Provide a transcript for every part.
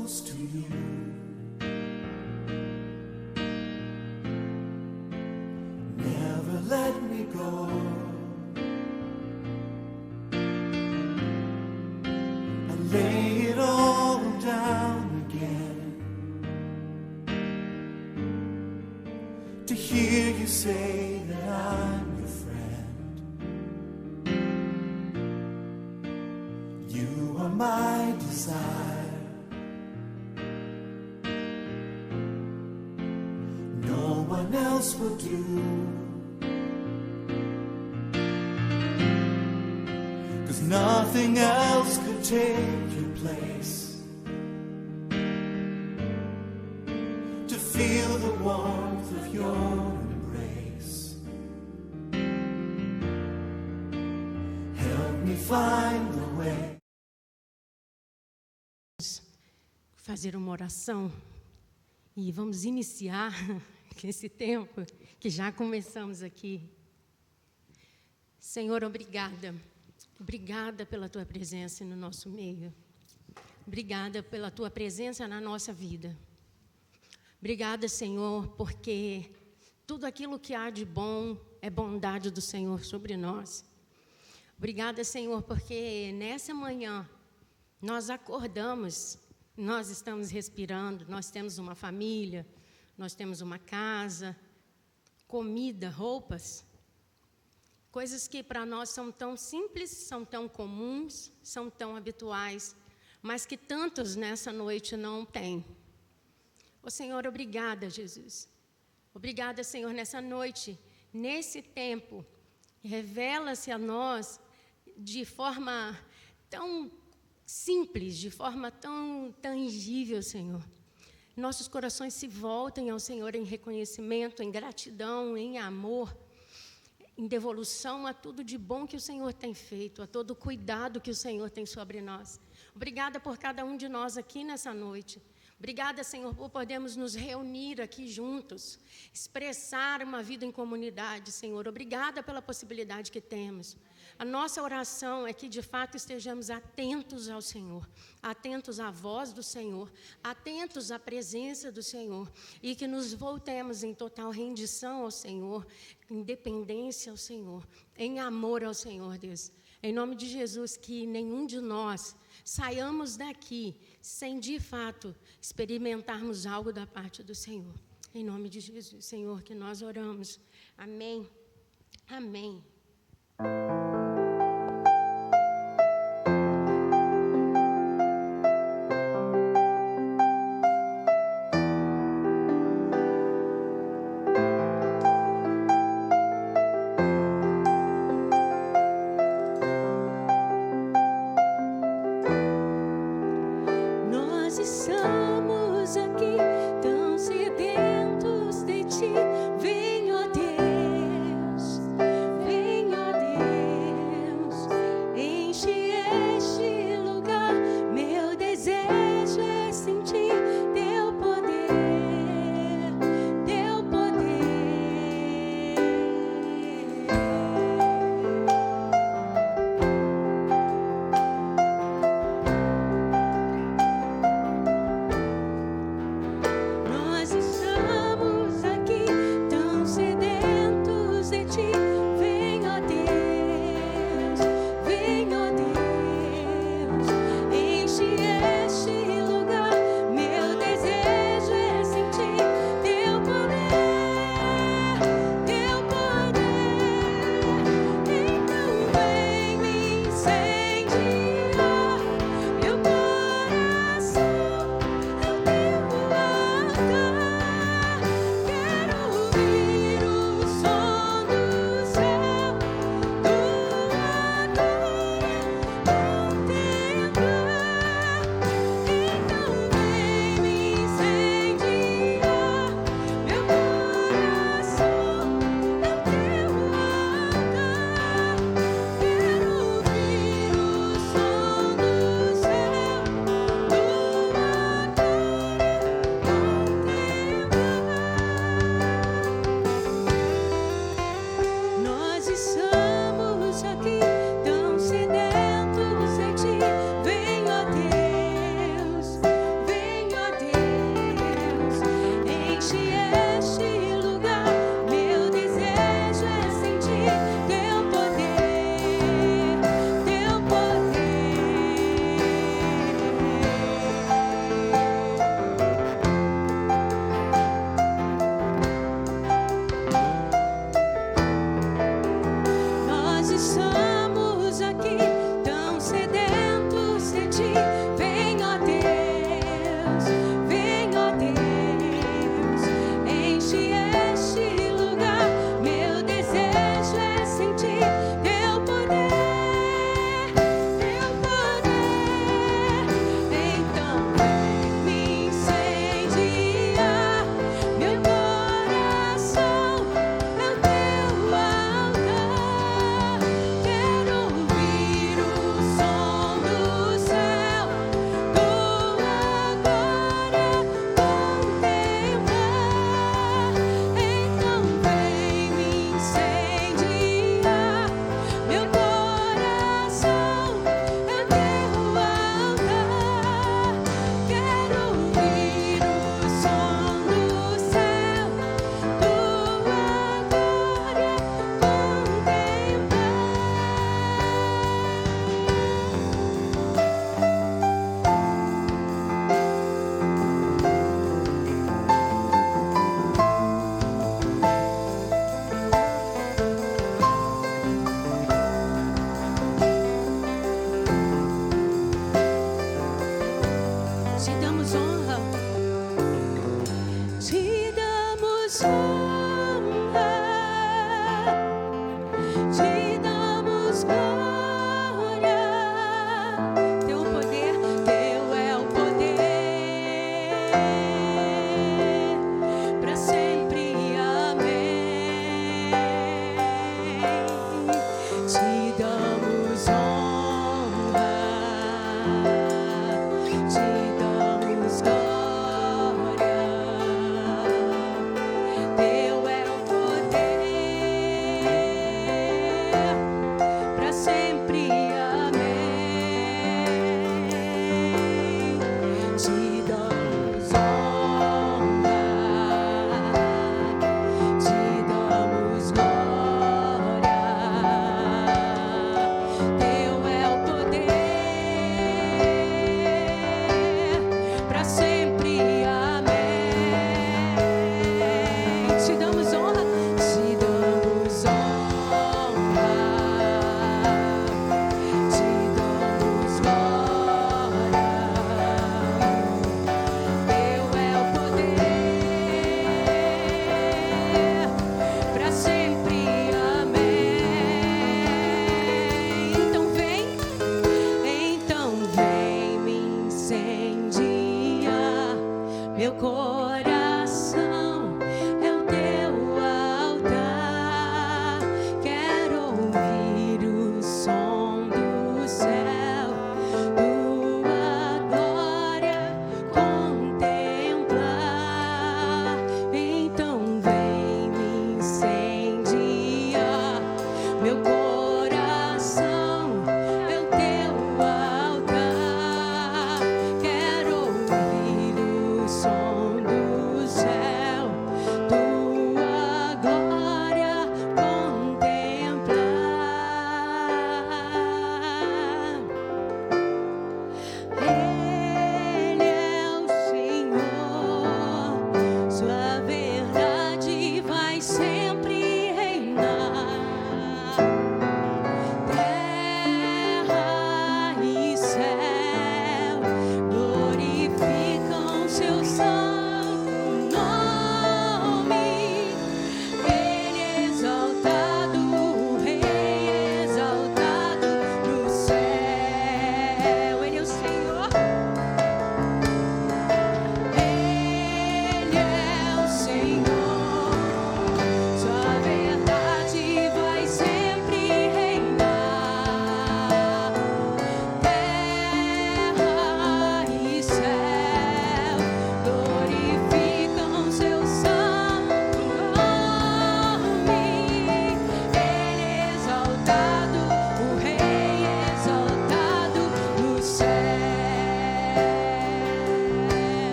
close to you. Never let me go. I lay it all down again to hear you say that I'm your friend. You are my desire. No one else will do. 'Cause nothing else could take your place. To feel the warmth of your embrace. Help me find the way. Fazer uma oração e vamos iniciar esse tempo que já começamos aqui. Senhor, obrigada. Obrigada pela Tua presença no nosso meio. Obrigada pela Tua presença na nossa vida. Obrigada, Senhor, porque tudo aquilo que há de bom é bondade do Senhor sobre nós. Obrigada, Senhor, porque nessa manhã nós acordamos, nós estamos respirando, nós temos uma família, nós temos uma casa, comida, roupas. Coisas que para nós são tão simples, são tão comuns, são tão habituais, mas que tantos nessa noite não têm. Ô Senhor, obrigada, Jesus. Obrigada, Senhor, nessa noite, nesse tempo. Revela-se a nós de forma tão simples, de forma tão tangível, Senhor. Nossos corações se voltem ao Senhor em reconhecimento, em gratidão, em amor, em devolução a tudo de bom que o Senhor tem feito, a todo o cuidado que o Senhor tem sobre nós. Obrigada por cada um de nós aqui nessa noite. Obrigada, Senhor, por podermos nos reunir aqui juntos, expressar uma vida em comunidade, Senhor. Obrigada pela possibilidade que temos. A nossa oração é que, de fato, estejamos atentos ao Senhor, atentos à voz do Senhor, atentos à presença do Senhor, e que nos voltemos em total rendição ao Senhor, em dependência ao Senhor, em amor ao Senhor, Deus. Em nome de Jesus, que nenhum de nós saiamos daqui sem, de fato, experimentarmos algo da parte do Senhor. Em nome de Jesus, Senhor, que nós oramos. Amém. Amém. Nós estamos aqui tão sedentos de Ti. Vem, ó Deus, vem, ó Deus.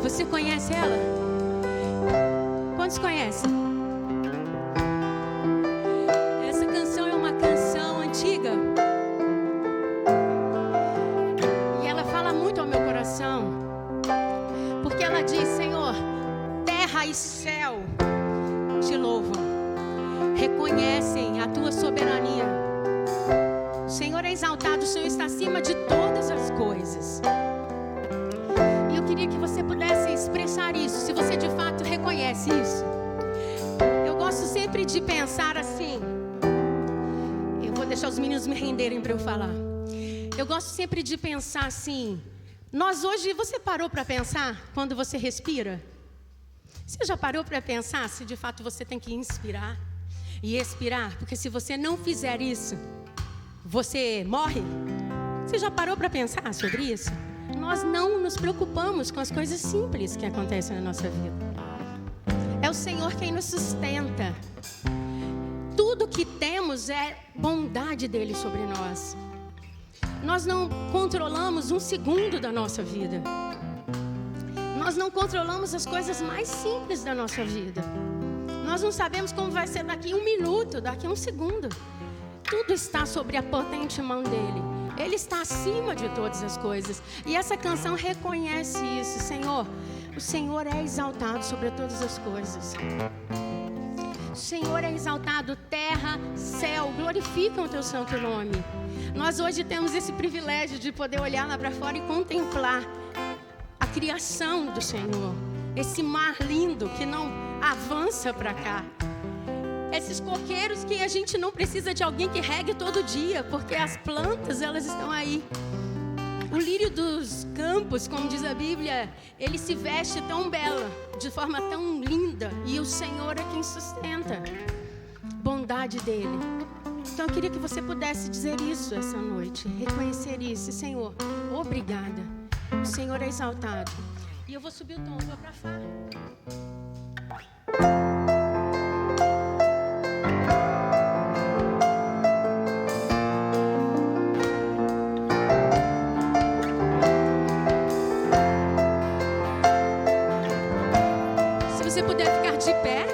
Você conhece ela? Quantos conhecem? Essa canção é uma canção antiga. E ela fala muito ao meu coração. Porque ela diz: Senhor, terra e céu te louvam, reconhecem a tua soberania. O Senhor é exaltado, o Senhor está acima de todas as coisas. E eu queria que você pudesse expressar isso, se você de fato reconhece isso. Eu gosto sempre de pensar assim. Eu vou deixar os meninos me renderem para eu falar. Eu gosto sempre de pensar assim. Nós hoje, você parou para pensar quando você respira? Você já parou para pensar se de fato você tem que inspirar e expirar? Porque se você não fizer isso, você morre. Você já parou para pensar sobre isso? Nós não nos preocupamos com as coisas simples que acontecem na nossa vida. É o Senhor quem nos sustenta. Tudo que temos é bondade dele sobre nós. Nós não controlamos um segundo da nossa vida. Nós não controlamos as coisas mais simples da nossa vida. Nós não sabemos como vai ser daqui 1 minuto, daqui 1 segundo. Tudo está sobre a potente mão dele. Ele está acima de todas as coisas. E essa canção reconhece isso. Senhor, o Senhor é exaltado sobre todas as coisas. O Senhor é exaltado, terra, céu, glorificam o teu santo nome. Nós hoje temos esse privilégio de poder olhar lá para fora e contemplar a criação do Senhor. Esse mar lindo que não avança para cá. Esses coqueiros que a gente não precisa de alguém que regue todo dia, porque as plantas, elas estão aí. O lírio dos campos, como diz a Bíblia, ele se veste tão bela, de forma tão linda, e o Senhor é quem sustenta. Bondade dele. Então eu queria que você pudesse dizer isso essa noite, reconhecer isso. Senhor, obrigada. O Senhor é exaltado. E eu vou subir o tom, vou para fora. Se você puder ficar de pé.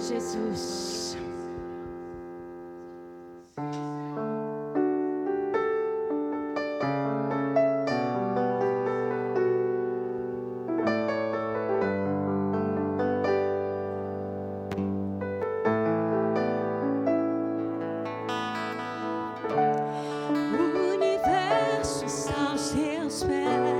Jesus. O universo está aos seus pés.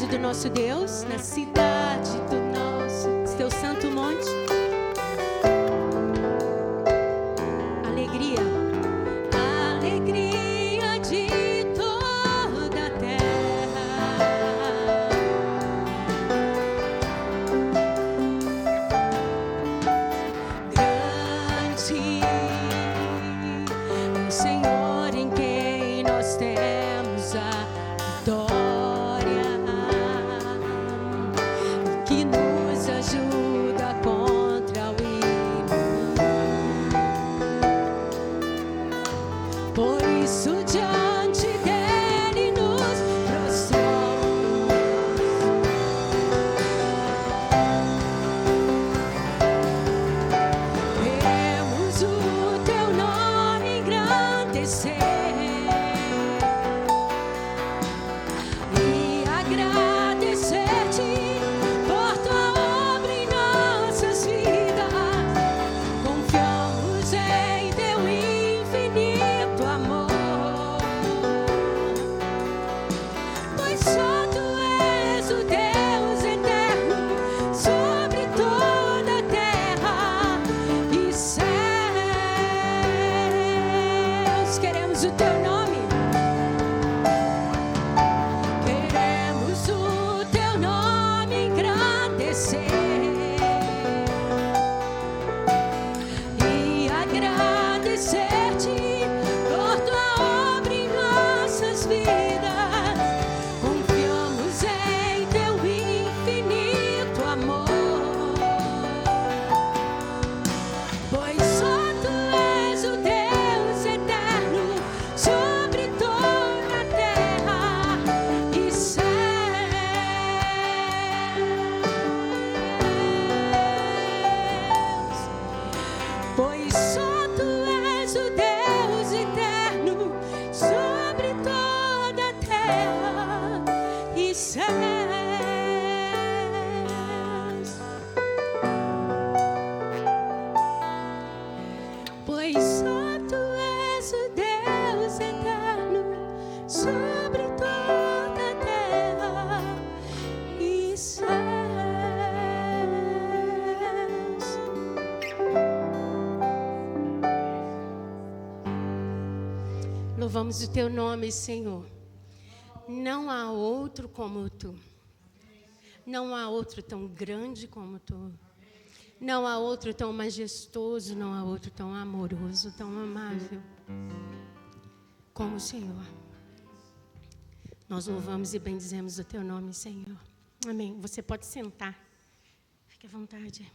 cidade do nosso Deus, na cidade do teu santo monte. Alegria, alegria de toda a terra. Grande é o Senhor em quem nós temos a vitória, que nos ajuda contra o inimigo. Por isso diante dele nos prostramos. Queremos o teu nome engrandecer e agradecer-te por tua obra em nossas vidas. Confiamos em teu infinito amor, pois só tu és o Deus eterno sobre toda a terra e céus. Queremos o teu nome. Queremos o teu nome engrandecer e agradecer-te por tua obra em nossas vidas. Confiamos em teu infinito amor, pois só tu és o Deus eterno sobre toda a terra e céus. Pois só tu és o Deus eterno sobre toda a terra e céus. Pois só tu és o Deus eterno sobre toda a terra e céus. Louvamos o teu nome, Senhor. Não há outro como tu. Não há outro tão grande como tu. Não há outro tão majestoso, não há outro tão amoroso, tão amável como o Senhor. Nós louvamos e bendizemos o teu nome, Senhor. Amém. Você pode sentar. Fique à vontade.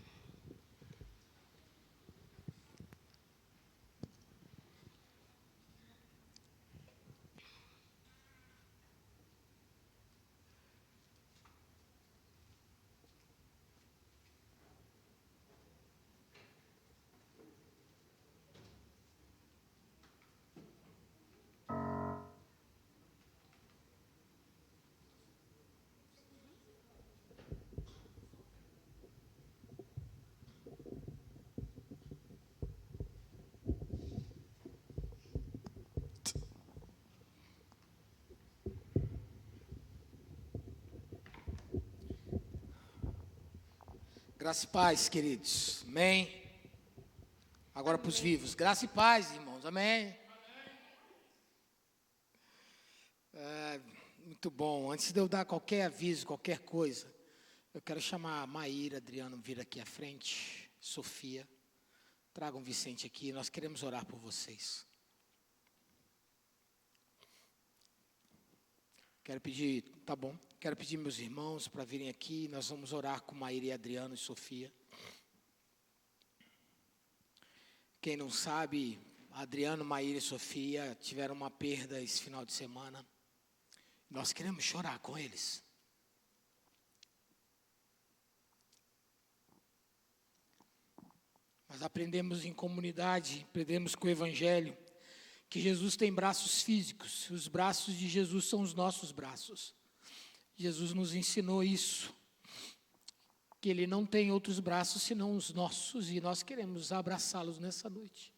Graça e paz, queridos. Amém. Agora para os vivos. Graça e paz, irmãos. Amém. Muito bom. Antes de eu dar qualquer aviso, qualquer coisa, eu quero chamar a Maíra, Adriano, vir aqui à frente. Sofia. Tragam Vicente aqui. Nós queremos orar por vocês. Quero pedir, tá bom? Quero pedir meus irmãos para virem aqui. Nós vamos orar com Maíra, Adriano e Sofia. Quem não sabe, Adriano, Maíra e Sofia tiveram uma perda esse final de semana. Nós queremos chorar com eles. Mas aprendemos em comunidade, aprendemos com o Evangelho, que Jesus tem braços físicos. Os braços de Jesus são os nossos braços. Jesus nos ensinou isso, que Ele não tem outros braços senão os nossos, e nós queremos abraçá-los nessa noite.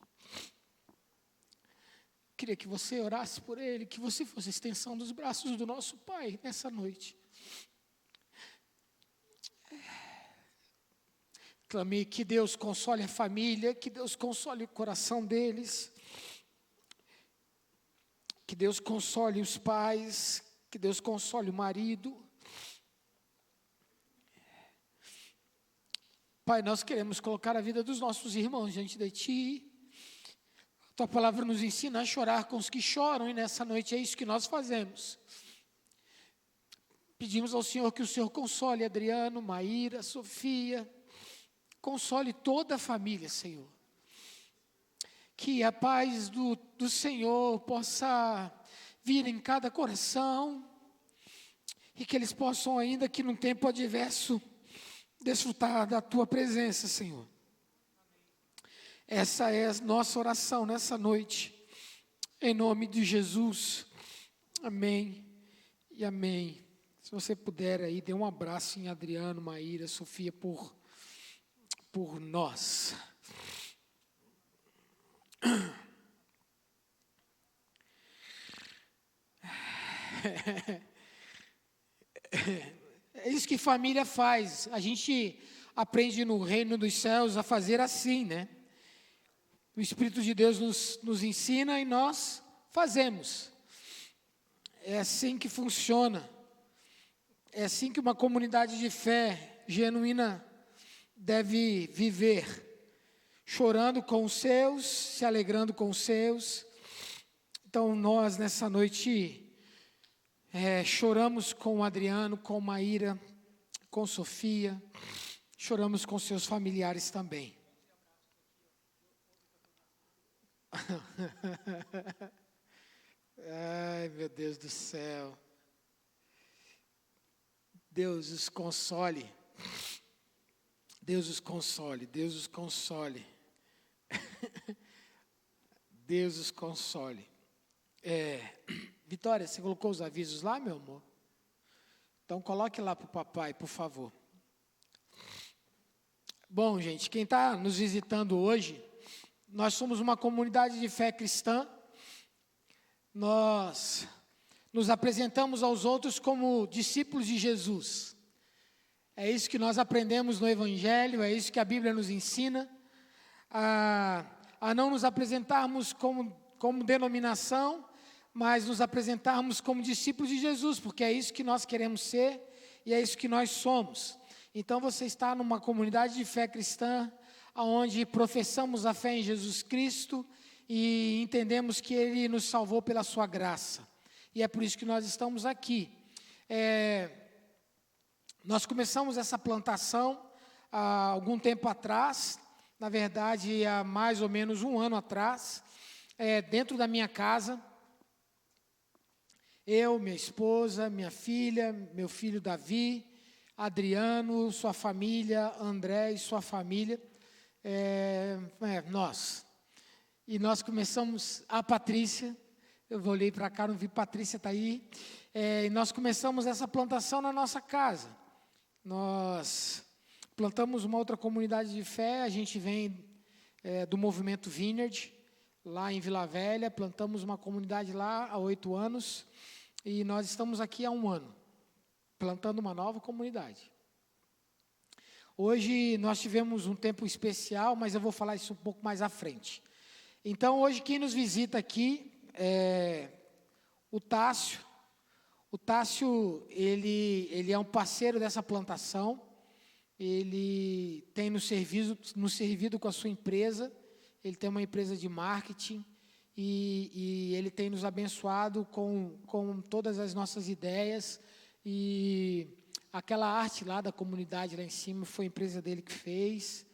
Queria que você orasse por Ele, que você fosse a extensão dos braços do nosso Pai nessa noite. Clamei que Deus console a família, que Deus console o coração deles, que Deus console os pais, que Deus console o marido. Pai, nós queremos colocar a vida dos nossos irmãos diante de Ti. Tua palavra nos ensina a chorar com os que choram, e nessa noite é isso que nós fazemos. Pedimos ao Senhor que o Senhor console Adriano, Maíra, Sofia, console toda a família, Senhor. Que a paz do Senhor possa vir em cada coração, e que eles possam, ainda que num tempo adverso, desfrutar da Tua presença, Senhor. Essa é a nossa oração nessa noite, em nome de Jesus. Amém e amém. Se você puder aí, dê um abraço em Adriano, Maíra, Sofia, por nós. É isso que família faz. A gente aprende no reino dos céus a fazer assim, né? O Espírito de Deus nos ensina e nós fazemos. É assim que funciona. É assim que uma comunidade de fé genuína deve viver. Chorando com os seus, se alegrando com os seus. Então nós nessa noite choramos com o Adriano, com Maíra, com Sofia. Choramos com seus familiares também. Ai, meu Deus do céu. Deus os console. Deus os console. Deus os console. Deus os console. Vitória, você colocou os avisos lá, meu amor? Então coloque lá para o papai, por favor. Bom, gente, quem está nos visitando hoje, nós somos uma comunidade de fé cristã. Nós nos apresentamos aos outros como discípulos de Jesus. É isso que nós aprendemos no Evangelho, é isso que a Bíblia nos ensina. A não nos apresentarmos como denominação, mas nos apresentarmos como discípulos de Jesus, porque é isso que nós queremos ser e é isso que nós somos. Então você está numa comunidade de fé cristã, onde professamos a fé em Jesus Cristo e entendemos que Ele nos salvou pela sua graça. E é por isso que nós estamos aqui. Nós começamos essa plantação há algum tempo atrás, na verdade há mais ou menos um ano atrás, dentro da minha casa. Eu, minha esposa, minha filha, meu filho Davi, Adriano, sua família, André e sua família, nós. E nós começamos, a Patrícia, eu olhei para cá, não vi Patrícia, está aí, e nós começamos essa plantação na nossa casa. Nós plantamos uma outra comunidade de fé, a gente vem do movimento Vineyard, lá em Vila Velha, plantamos uma comunidade lá há 8 anos, e nós estamos aqui há 1 ano, plantando uma nova comunidade. Hoje nós tivemos um tempo especial, mas eu vou falar isso um pouco mais à frente. Então, hoje quem nos visita aqui é o Tássio. O Tássio, ele é um parceiro dessa plantação. Ele tem nos servido com a sua empresa. Ele tem uma empresa de marketing e ele tem nos abençoado com todas as nossas ideias. E aquela arte lá da comunidade lá em cima foi a empresa dele que fez.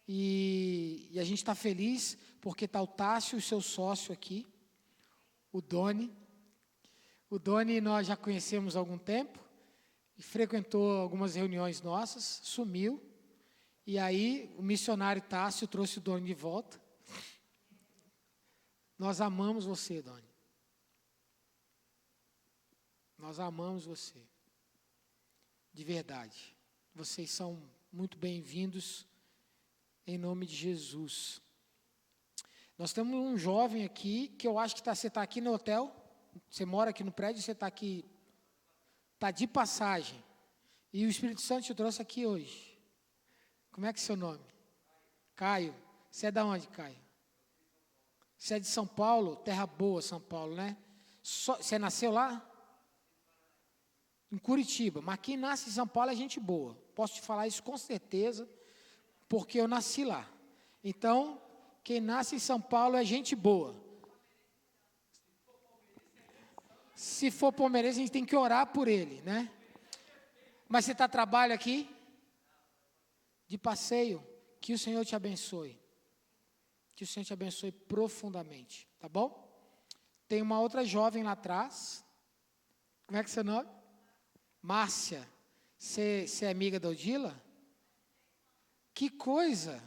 E a gente está feliz porque está o Tássio, o seu sócio aqui, o Doni. O Doni nós já conhecemos há algum tempo, e frequentou algumas reuniões nossas, sumiu, e aí o missionário Tássio trouxe o Doni de volta. Nós amamos você, Doni. Nós amamos você, de verdade. Vocês são muito bem-vindos, em nome de Jesus. Nós temos um jovem aqui, que eu acho que você está aqui no hotel, você mora aqui no prédio, você está aqui, está de passagem. E o Espírito Santo te trouxe aqui hoje. Como é que é seu nome? Caio. Você é da onde, Caio? Você é de São Paulo? Terra boa, São Paulo, né? Você nasceu lá? Em Curitiba. Mas quem nasce em São Paulo é gente boa. Posso te falar isso com certeza, porque eu nasci lá. Então, quem nasce em São Paulo é gente boa. Se for palmeirense, a gente tem que orar por ele, né? Mas você está a trabalho aqui? De passeio. Que o Senhor te abençoe. Que o Senhor te abençoe profundamente, tá bom? Tem uma outra jovem lá atrás. Como é que é seu nome? Márcia. Você é amiga da Odila? Que coisa!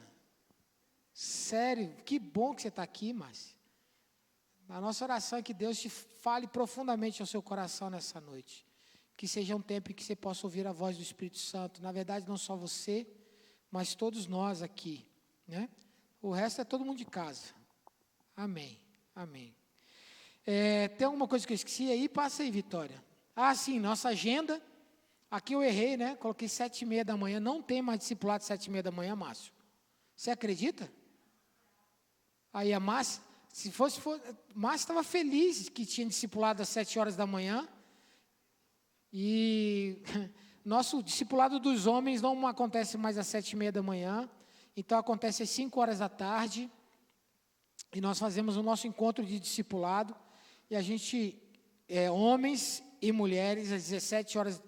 Sério, que bom que você está aqui, Márcia. A nossa oração é que Deus te fale profundamente ao seu coração nessa noite. Que seja um tempo em que você possa ouvir a voz do Espírito Santo. Na verdade, não só você, mas todos nós aqui, né? O resto é todo mundo de casa. Amém, amém. Tem alguma coisa que eu esqueci aí? Passa aí, Vitória. Ah, sim, nossa agenda. Aqui eu errei, né? Coloquei 7h30 da manhã. Não tem mais discipulado 7h30 da manhã, Márcio. Você acredita? Aí a Márcia, Márcia estava feliz que tinha discipulado às 7 horas da manhã. E nosso discipulado dos homens não acontece mais às 7h30 da manhã. Então acontece às 5 horas da tarde. E nós fazemos o nosso encontro de discipulado. E a gente, homens e mulheres, às 17 horas.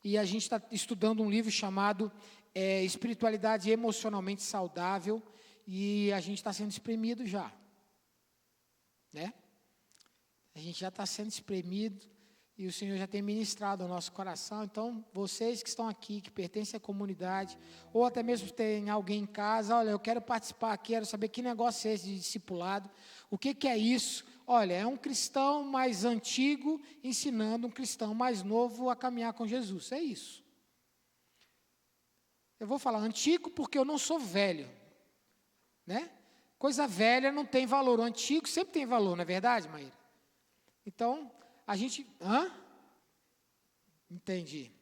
E a gente está estudando um livro chamado Espiritualidade Emocionalmente Saudável. E a gente está sendo espremido já. Né? A gente já está sendo espremido. E o Senhor já tem ministrado ao nosso coração. Então, vocês que estão aqui, que pertencem à comunidade, ou até mesmo tem alguém em casa, olha, eu quero participar, quero saber que negócio é esse de discipulado, o que é isso? Olha, é um cristão mais antigo ensinando um cristão mais novo a caminhar com Jesus, é isso. Eu vou falar antigo porque eu não sou velho, né? Coisa velha não tem valor, o antigo sempre tem valor, não é verdade, Maíra? Então, a gente... Entendi.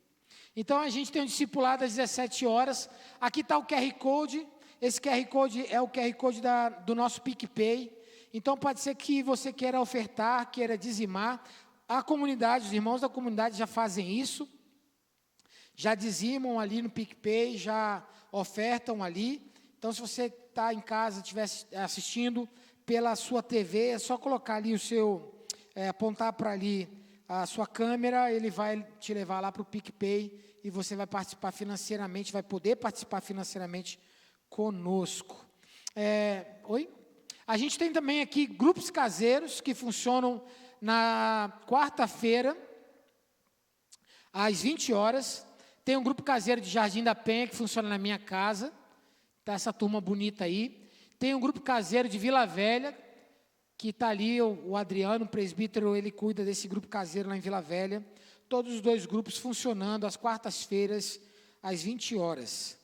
Então, a gente tem um discipulado às 17 horas. Aqui está o QR Code. Esse QR Code é o QR Code do nosso PicPay. Então, pode ser que você queira ofertar, queira dizimar. A comunidade, os irmãos da comunidade já fazem isso. Já dizimam ali no PicPay, já ofertam ali. Então, se você está em casa, estiver assistindo pela sua TV, é só colocar ali o seu... apontar para ali a sua câmera, ele vai te levar lá para o PicPay e você vai participar financeiramente, vai poder participar financeiramente conosco. Oi? A gente tem também aqui grupos caseiros que funcionam na quarta-feira, às 20 horas. Tem um grupo caseiro de Jardim da Penha que funciona na minha casa. Está essa turma bonita aí. Tem um grupo caseiro de Vila Velha, que está ali, o Adriano, o presbítero, ele cuida desse grupo caseiro lá em Vila Velha. Todos os dois grupos funcionando às quartas-feiras, às 20 horas.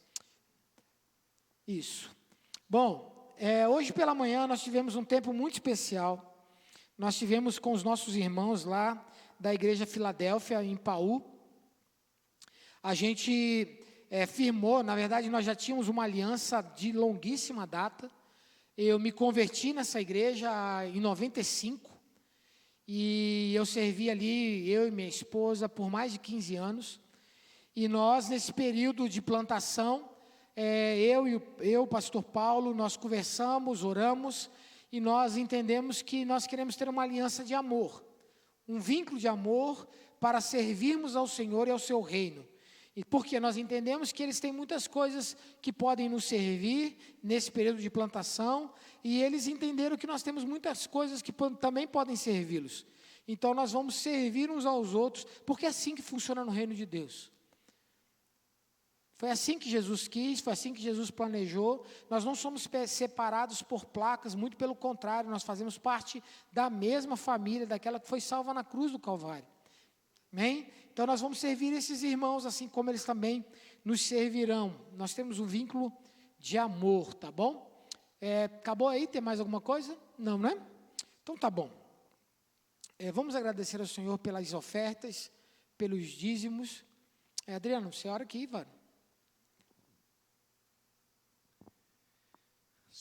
Isso. Bom, hoje pela manhã nós tivemos um tempo muito especial. Nós tivemos com os nossos irmãos lá da Igreja Filadélfia, em Paú. A gente firmou, na verdade, nós já tínhamos uma aliança de longuíssima data. Eu me converti nessa igreja em 95 e eu servi ali, eu e minha esposa, por mais de 15 anos. E nós, nesse período de plantação, o pastor Paulo, nós conversamos, oramos e nós entendemos que nós queremos ter uma aliança de amor, um vínculo de amor para servirmos ao Senhor e ao seu reino. E porque nós entendemos que eles têm muitas coisas que podem nos servir nesse período de plantação, e eles entenderam que nós temos muitas coisas que também podem servi-los. Então, nós vamos servir uns aos outros, porque é assim que funciona no reino de Deus. Foi assim que Jesus quis, foi assim que Jesus planejou. Nós não somos separados por placas, muito pelo contrário, nós fazemos parte da mesma família, daquela que foi salva na cruz do Calvário. Amém? Então, nós vamos servir esses irmãos, assim como eles também nos servirão. Nós temos um vínculo de amor, tá bom? Acabou aí? Tem mais alguma coisa? Não, né? Então, tá bom. Vamos agradecer ao Senhor pelas ofertas, pelos dízimos. Adriano, você ora aqui, Ivan.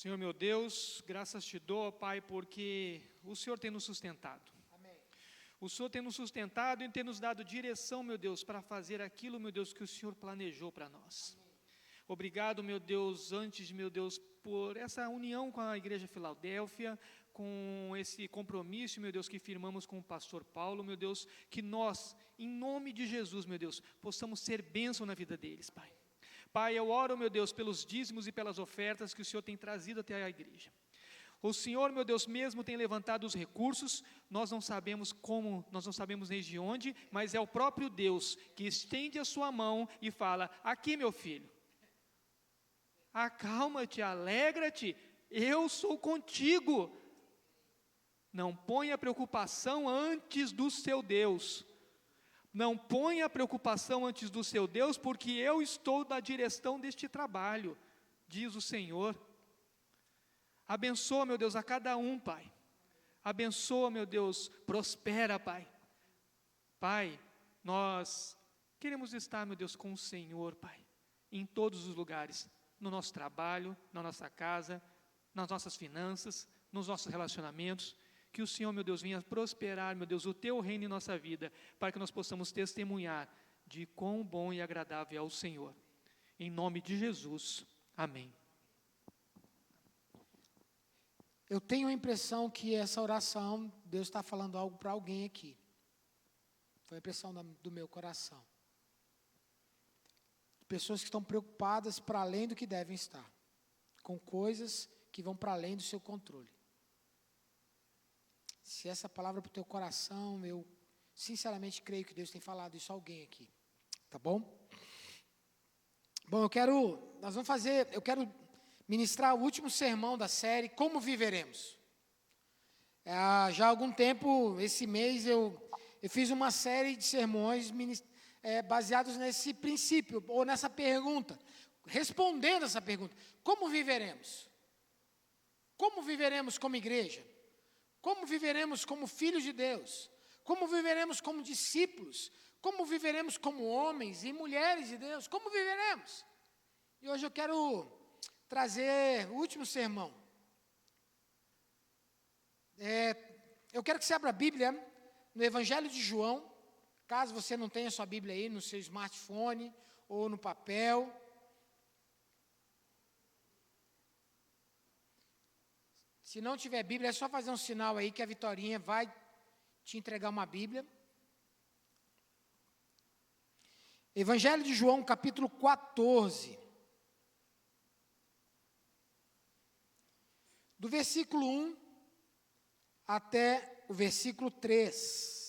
Senhor meu Deus, graças te dou, Pai, porque o Senhor tem nos sustentado. Amém. O Senhor tem nos sustentado e tem nos dado direção, meu Deus, para fazer aquilo, meu Deus, que o Senhor planejou para nós. Obrigado, meu Deus, antes, meu Deus, por essa união com a Igreja Filadélfia, com esse compromisso, meu Deus, que firmamos com o pastor Paulo, meu Deus, que nós, em nome de Jesus, meu Deus, possamos ser bênção na vida deles, Pai. Pai, eu oro, meu Deus, pelos dízimos e pelas ofertas que o Senhor tem trazido até a igreja. O Senhor, meu Deus, mesmo tem levantado os recursos, nós não sabemos como, nós não sabemos desde onde, mas é o próprio Deus que estende a sua mão e fala: aqui, meu filho, acalma-te, alegra-te, eu sou contigo. Não ponha preocupação antes do seu Deus. Não ponha preocupação antes do seu Deus, porque eu estou na direção deste trabalho, diz o Senhor. Abençoa, meu Deus, a cada um, Pai. Abençoa, meu Deus, prospera, Pai. Pai, nós queremos estar, meu Deus, com o Senhor, Pai, em todos os lugares, no nosso trabalho, na nossa casa, nas nossas finanças, nos nossos relacionamentos. Que o Senhor, meu Deus, venha prosperar, meu Deus, o Teu reino em nossa vida, para que nós possamos testemunhar de quão bom e agradável é o Senhor. Em nome de Jesus, amém. Eu tenho a impressão que essa oração, Deus está falando algo para alguém aqui. Foi a impressão do meu coração. Pessoas que estão preocupadas para além do que devem estar, com coisas que vão para além do seu controle. Se essa palavra para o teu coração, eu sinceramente creio que Deus tem falado isso a alguém aqui. Tá bom? Bom, eu quero ministrar o último sermão da série, Como Viveremos. Já há algum tempo, esse mês, eu fiz uma série de sermões baseados nesse princípio, ou nessa pergunta, respondendo essa pergunta: como viveremos? Como viveremos como igreja? Como viveremos como filhos de Deus? Como viveremos como discípulos? Como viveremos como homens e mulheres de Deus? Como viveremos? E hoje eu quero trazer o último sermão. Eu quero que você abra a Bíblia no Evangelho de João, caso você não tenha sua Bíblia aí no seu smartphone ou no papel. Se não tiver Bíblia, é só fazer um sinal aí que a Vitorinha vai te entregar uma Bíblia. Evangelho de João, capítulo 14. Do versículo 1 até o versículo 3.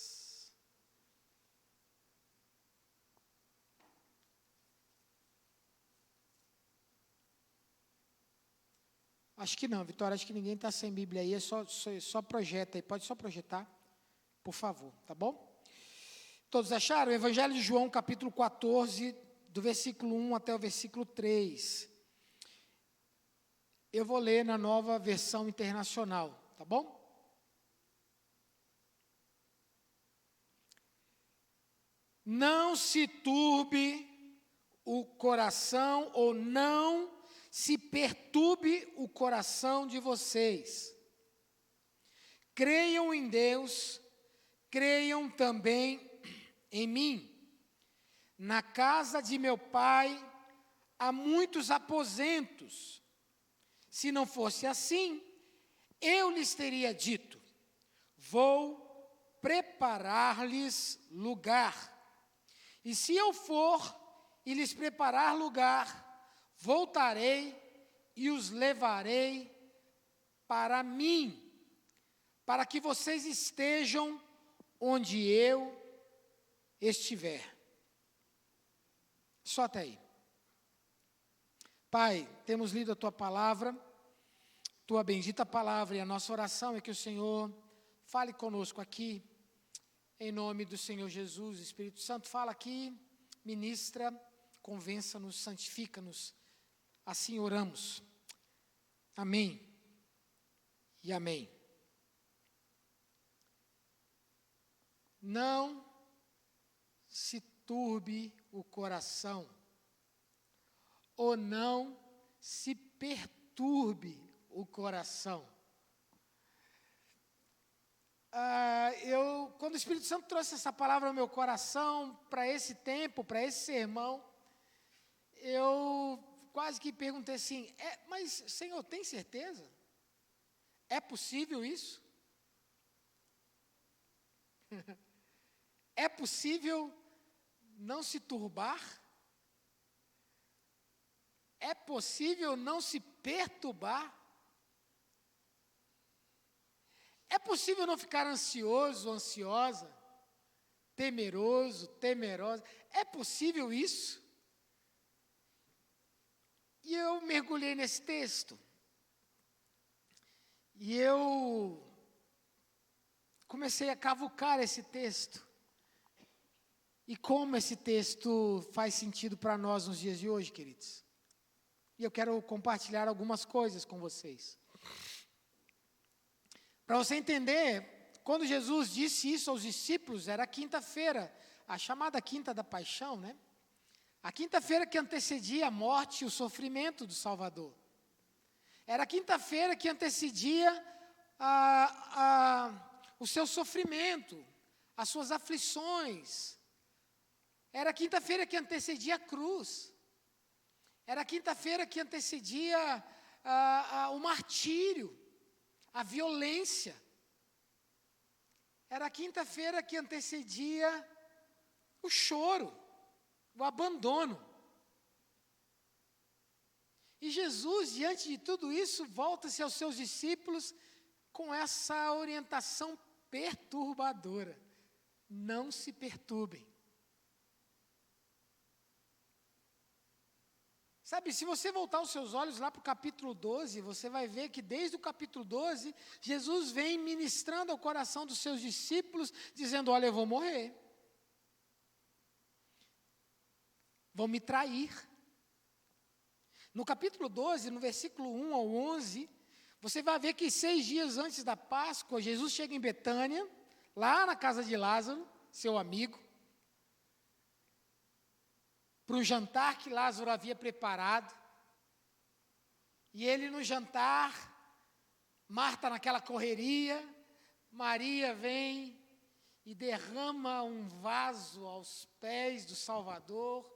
Acho que não, Vitória, acho que ninguém está sem Bíblia aí, só projeta aí, pode só projetar, por favor, tá bom? Todos acharam? Evangelho de João, capítulo 14, do versículo 1 até o versículo 3. Eu vou ler na Nova Versão Internacional, tá bom? Não se turbe o coração, ou não se perturbe o coração de vocês. Creiam em Deus, creiam também em mim. Na casa de meu Pai há muitos aposentos. Se não fosse assim, eu lhes teria dito: vou preparar-lhes lugar. E se eu for e lhes preparar lugar, voltarei e os levarei para mim, para que vocês estejam onde eu estiver. Só até aí. Pai, temos lido a Tua palavra, Tua bendita palavra, e a nossa oração é que o Senhor fale conosco aqui, em nome do Senhor Jesus. Espírito Santo, fala aqui, ministra, convença-nos, santifica-nos. Assim oramos. Amém e amém. Não se turbe o coração, ou não se perturbe o coração. Quando o Espírito Santo trouxe essa palavra ao meu coração, para esse tempo, para esse sermão, eu quase que perguntei assim, mas Senhor, tem certeza? É possível isso? É possível não se turbar? É possível não se perturbar? É possível não ficar ansioso, ansiosa, temeroso, temerosa? É possível isso? E eu mergulhei nesse texto. E eu comecei a cavucar esse texto. E como esse texto faz sentido para nós nos dias de hoje, queridos. E eu quero compartilhar algumas coisas com vocês. Para você entender, quando Jesus disse isso aos discípulos, era quinta-feira, a chamada quinta da paixão, né? A quinta-feira que antecedia a morte e o sofrimento do Salvador. Era a quinta-feira que antecedia o seu sofrimento, as suas aflições. Era a quinta-feira que antecedia a cruz. Era a quinta-feira que antecedia o martírio, a violência. Era a quinta-feira que antecedia o choro, o abandono. E Jesus, diante de tudo isso, volta-se aos seus discípulos com essa orientação perturbadora. Não se perturbem. Sabe, se você voltar os seus olhos lá para o capítulo 12, você vai ver que desde o capítulo 12, Jesus vem ministrando ao coração dos seus discípulos, dizendo, olha, eu vou morrer. Vão me trair. No capítulo 12, no versículo 1 ao 11, você vai ver que 6 dias antes da Páscoa, Jesus chega em Betânia, lá na casa de Lázaro, seu amigo, para um jantar que Lázaro havia preparado. E ele no jantar, Marta naquela correria, Maria vem e derrama um vaso aos pés do Salvador,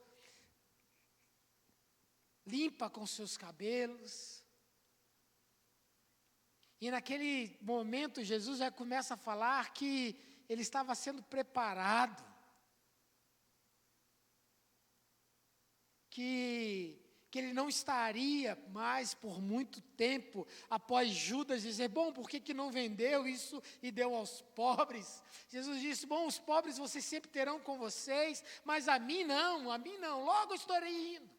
limpa com seus cabelos. E naquele momento Jesus já começa a falar que ele estava sendo preparado, que ele não estaria mais por muito tempo após Judas dizer, bom, por que não vendeu isso e deu aos pobres? Jesus disse, bom, os pobres vocês sempre terão com vocês, mas a mim não, logo estarei indo.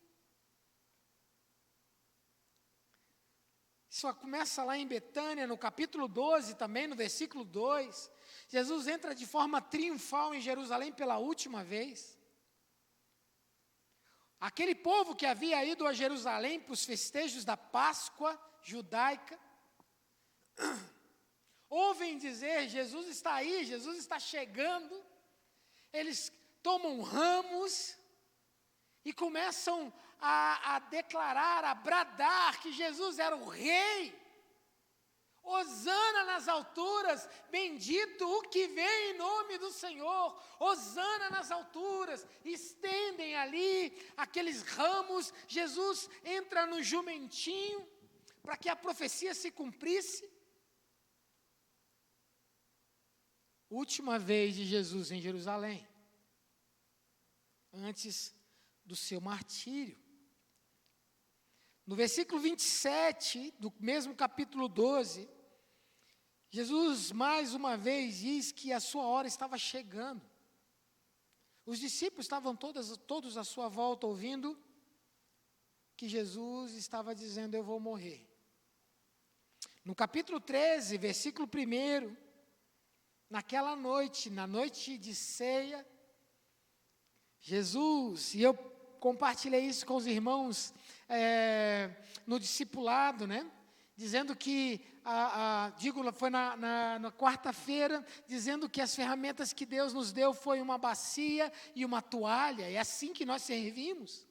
Isso começa lá em Betânia, no capítulo 12 também, no versículo 2. Jesus entra de forma triunfal em Jerusalém pela última vez. Aquele povo que havia ido a Jerusalém para os festejos da Páscoa judaica, ouvem dizer, Jesus está aí, Jesus está chegando. Eles tomam ramos e começam a declarar, a bradar que Jesus era o rei. Hosana nas alturas, bendito o que vem em nome do Senhor. Hosana nas alturas, estendem ali aqueles ramos. Jesus entra no jumentinho para que a profecia se cumprisse. Última vez de Jesus em Jerusalém, antes do seu martírio. No versículo 27 do mesmo capítulo 12, Jesus mais uma vez diz que a sua hora estava chegando. Os discípulos estavam todos à sua volta ouvindo que Jesus estava dizendo, eu vou morrer. No capítulo 13, versículo 1, naquela noite, na noite de ceia, Jesus, e eu compartilhei isso com os irmãos no discipulado, né? Dizendo que, foi na quarta-feira, dizendo que as ferramentas que Deus nos deu foi uma bacia e uma toalha, é assim que nós servimos.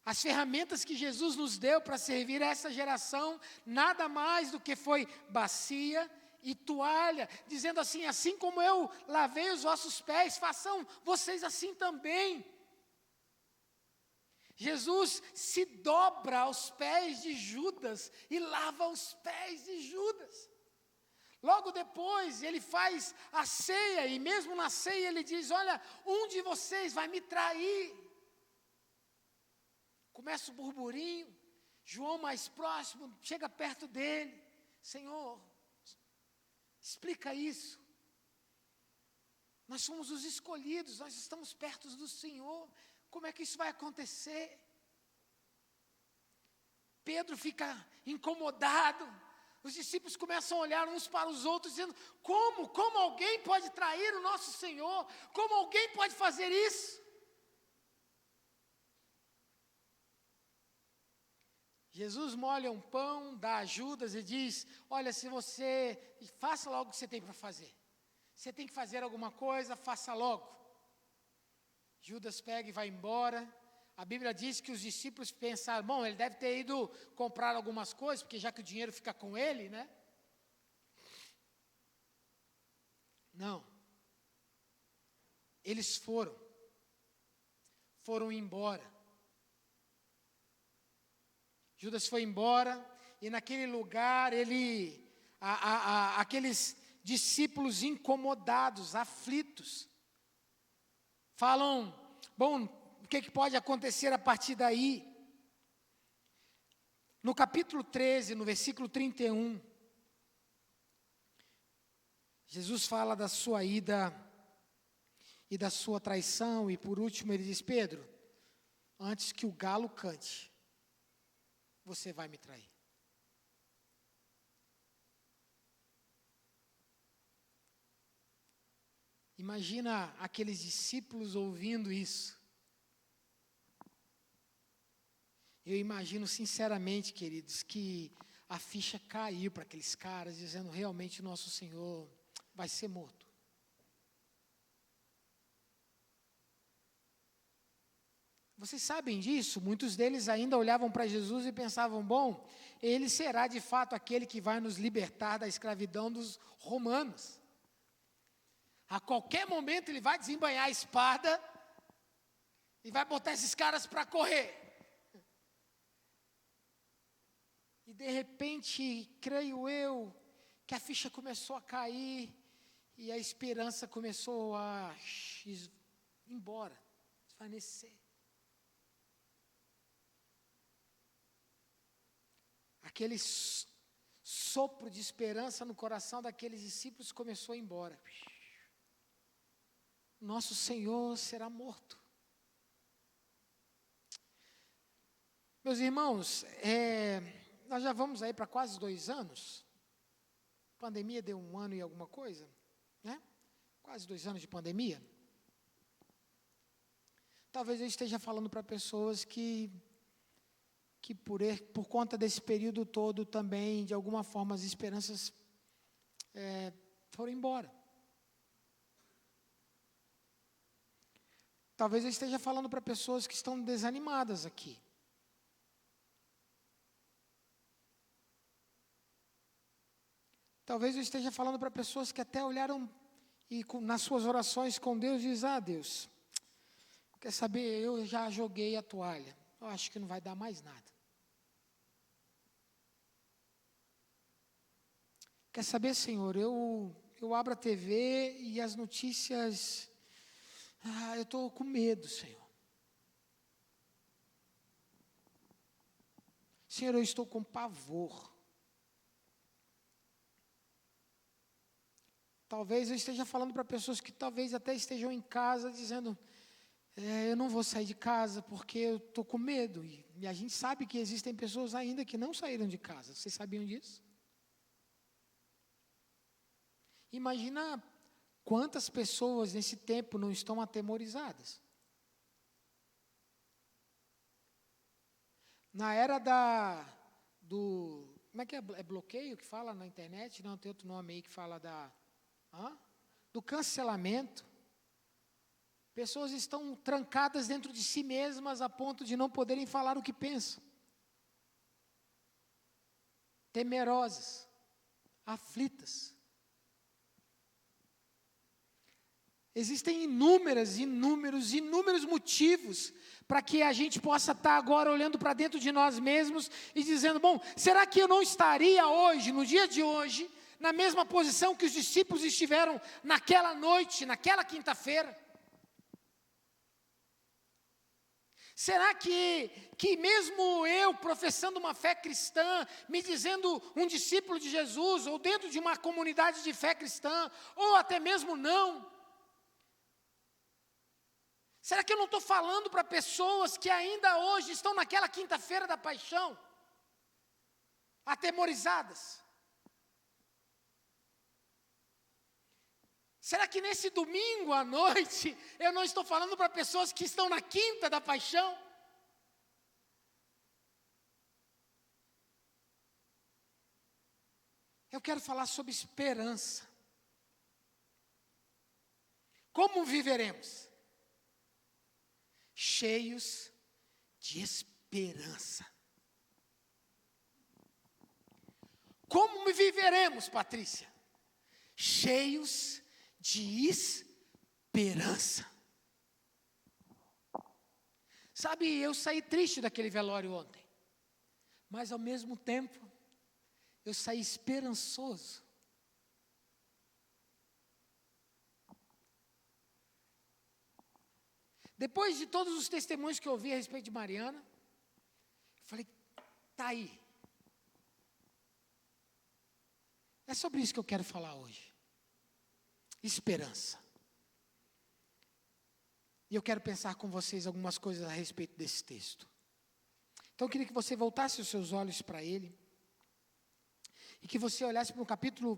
As ferramentas que Jesus nos deu para servir essa geração, nada mais do que foi bacia e toalha, dizendo assim: assim como eu lavei os vossos pés, façam vocês assim também. Jesus se dobra aos pés de Judas e lava os pés de Judas. Logo depois, ele faz a ceia, e mesmo na ceia ele diz: olha, um de vocês vai me trair. Começa o burburinho, João mais próximo, chega perto dele: Senhor, explica isso. Nós somos os escolhidos, nós estamos perto do Senhor, como é que isso vai acontecer? Pedro fica incomodado, os discípulos começam a olhar uns para os outros, dizendo: como alguém pode trair o nosso Senhor? Como alguém pode fazer isso? Jesus molha um pão, dá a Judas e diz: olha, se você, faça logo o que você tem para fazer. Você tem que fazer alguma coisa, faça logo. Judas pega e vai embora. A Bíblia diz que os discípulos pensaram: bom, ele deve ter ido comprar algumas coisas, porque já que o dinheiro fica com ele, né? Não. Eles foram embora. Judas foi embora, e naquele lugar aqueles discípulos incomodados, aflitos, falam: bom, o que pode acontecer a partir daí? No capítulo 13, no versículo 31, Jesus fala da sua ida e da sua traição, e por último ele diz: Pedro, antes que o galo cante, você vai me trair. Imagina aqueles discípulos ouvindo isso. Eu imagino sinceramente, queridos, que a ficha caiu para aqueles caras, dizendo: realmente nosso Senhor vai ser morto. Vocês sabem disso? Muitos deles ainda olhavam para Jesus e pensavam: bom, ele será de fato aquele que vai nos libertar da escravidão dos romanos. A qualquer momento ele vai desembainhar a espada e vai botar esses caras para correr. E de repente, creio eu, que a ficha começou a cair e a esperança começou a ir embora, desvanecer. Aquele sopro de esperança no coração daqueles discípulos começou a ir embora. Nosso Senhor será morto. Meus irmãos, nós já vamos aí para quase 2 anos. A pandemia deu 1 ano e alguma coisa, né? Quase 2 anos de pandemia. Talvez eu esteja falando para pessoas que por conta desse período todo também, de alguma forma, as esperanças foram embora. Talvez eu esteja falando para pessoas que estão desanimadas aqui. Talvez eu esteja falando para pessoas que até olharam e nas suas orações com Deus diz: Deus, quer saber, eu já joguei a toalha, eu acho que não vai dar mais nada. Quer saber, Senhor, eu abro a TV e as notícias, eu estou com medo, Senhor. Senhor, eu estou com pavor. Talvez eu esteja falando para pessoas que talvez até estejam em casa dizendo: eu não vou sair de casa porque eu estou com medo. E a gente sabe que existem pessoas ainda que não saíram de casa. Vocês sabiam disso? Imagina quantas pessoas nesse tempo não estão atemorizadas. Na era como é que é? É bloqueio que fala na internet? Não, tem outro nome aí que fala do cancelamento. Pessoas estão trancadas dentro de si mesmas a ponto de não poderem falar o que pensam. Temerosas, aflitas. Existem inúmeros motivos para que a gente possa estar agora olhando para dentro de nós mesmos e dizendo, bom, será que eu não estaria hoje, no dia de hoje, na mesma posição que os discípulos estiveram naquela noite, naquela quinta-feira? Será que mesmo eu, professando uma fé cristã, me dizendo um discípulo de Jesus, ou dentro de uma comunidade de fé cristã, ou até mesmo não, será que eu não estou falando para pessoas que ainda hoje estão naquela quinta-feira da paixão, atemorizadas? Será que nesse domingo à noite eu não estou falando para pessoas que estão na quinta da paixão? Eu quero falar sobre esperança. Como viveremos? Cheios de esperança. Como viveremos, Patrícia? Cheios de esperança. Sabe, eu saí triste daquele velório ontem, mas ao mesmo tempo, eu saí esperançoso. Depois de todos os testemunhos que eu ouvi a respeito de Mariana, eu falei, tá aí. É sobre isso que eu quero falar hoje. Esperança. E eu quero pensar com vocês algumas coisas a respeito desse texto. Então eu queria que você voltasse os seus olhos para ele. E que você olhasse para o capítulo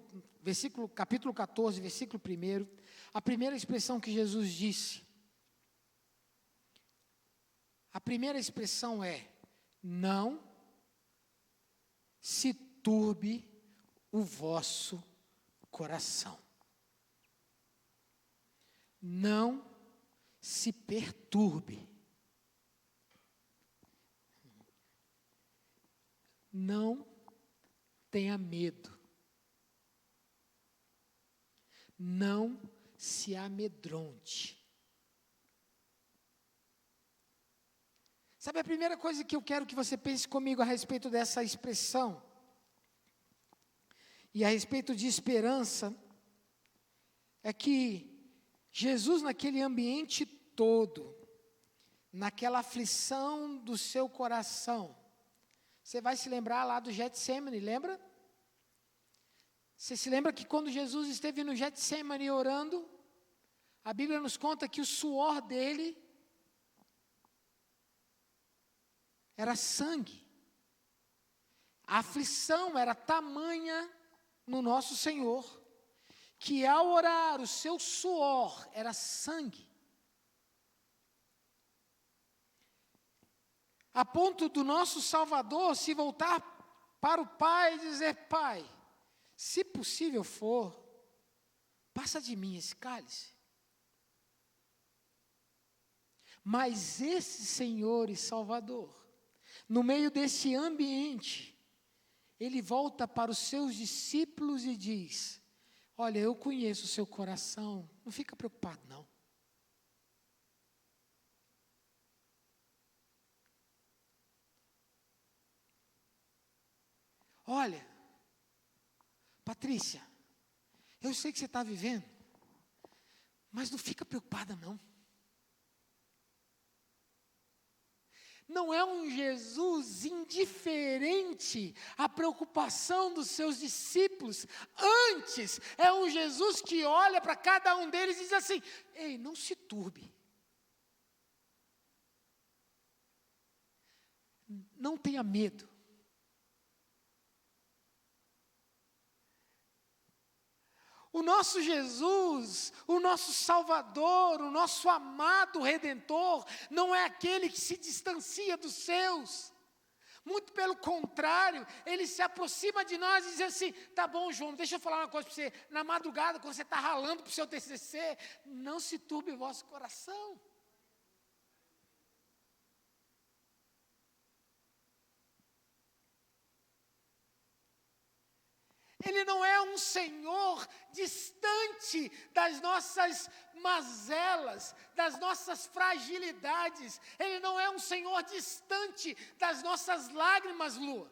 14, versículo 1. A primeira expressão que Jesus disse. A primeira expressão é: não se turbe o vosso coração. Não se perturbe. Não tenha medo. Não se amedronte. Sabe a primeira coisa que eu quero que você pense comigo a respeito dessa expressão? E a respeito de esperança, é que Jesus, naquele ambiente todo, naquela aflição do seu coração, você vai se lembrar lá do Getsêmani, lembra? Você se lembra que quando Jesus esteve no Getsêmani orando, a Bíblia nos conta que o suor dele era sangue. A aflição era tamanha no nosso Senhor, que ao orar o seu suor era sangue. A ponto do nosso Salvador se voltar para o Pai e dizer: Pai, se possível for, passa de mim esse cálice. Mas esse Senhor e Salvador, no meio desse ambiente, ele volta para os seus discípulos e diz: olha, eu conheço o seu coração, não fica preocupado não. Olha, Patrícia, eu sei que você está vivendo, mas não fica preocupada não. Não é um Jesus indiferente à preocupação dos seus discípulos. Antes, é um Jesus que olha para cada um deles e diz assim: ei, não se turbe. Não tenha medo. O nosso Jesus, o nosso Salvador, o nosso amado Redentor, não é aquele que se distancia dos seus, Muito pelo contrário, Ele se aproxima de nós e diz assim, tá bom, João, deixa eu falar uma coisa para você. Na madrugada, quando você está ralando para o seu TCC, não se turbe o vosso coração. Ele não é um Senhor distante das nossas mazelas, das nossas fragilidades. Ele não é um Senhor distante das nossas lágrimas, Lua.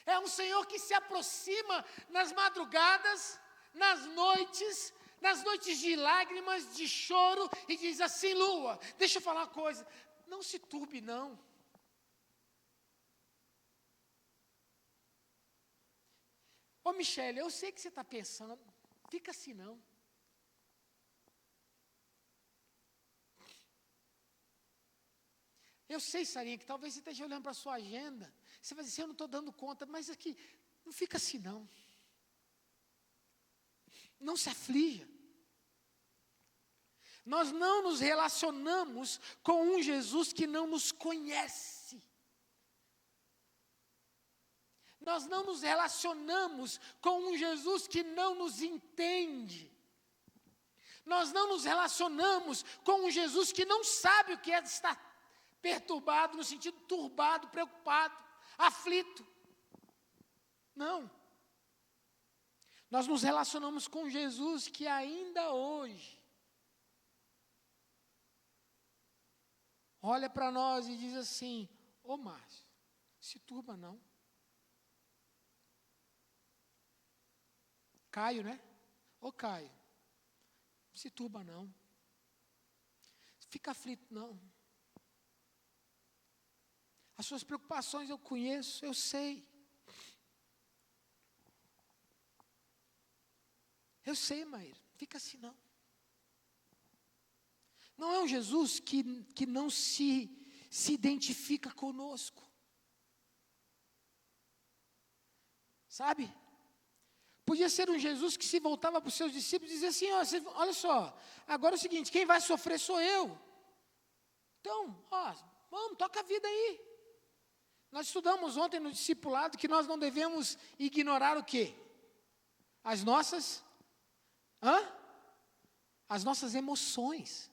É um Senhor que se aproxima nas madrugadas, nas noites de lágrimas, de choro, e diz assim, Lua, deixa eu falar uma coisa, não se turbe não. Ô Michele, eu sei que você está pensando, fica assim não. Eu sei, Sarinha, que talvez você esteja olhando para a sua agenda, você vai dizer, eu não estou dando conta, mas aqui, não fica assim não. Não se aflija. Nós não nos relacionamos com um Jesus que não nos conhece. Nós não nos relacionamos com um Jesus que não nos entende. Nós não nos relacionamos com um Jesus que não sabe o que é estar perturbado, no sentido turbado, preocupado, aflito. Não. Nós nos relacionamos com Jesus que ainda hoje olha para nós e diz assim, ô Márcio, se turba não. Caio, né? Ô Caio, se turba não. Fica aflito não. As suas preocupações eu conheço, eu sei. Eu sei, Maíra, fica assim não. Não é um Jesus que não se identifica conosco. Sabe? Podia ser um Jesus que se voltava para os seus discípulos e dizia assim, olha só, agora é o seguinte, quem vai sofrer sou eu. Então, vamos, toca a vida aí. Nós estudamos ontem no discipulado que nós não devemos ignorar o quê? As nossas emoções.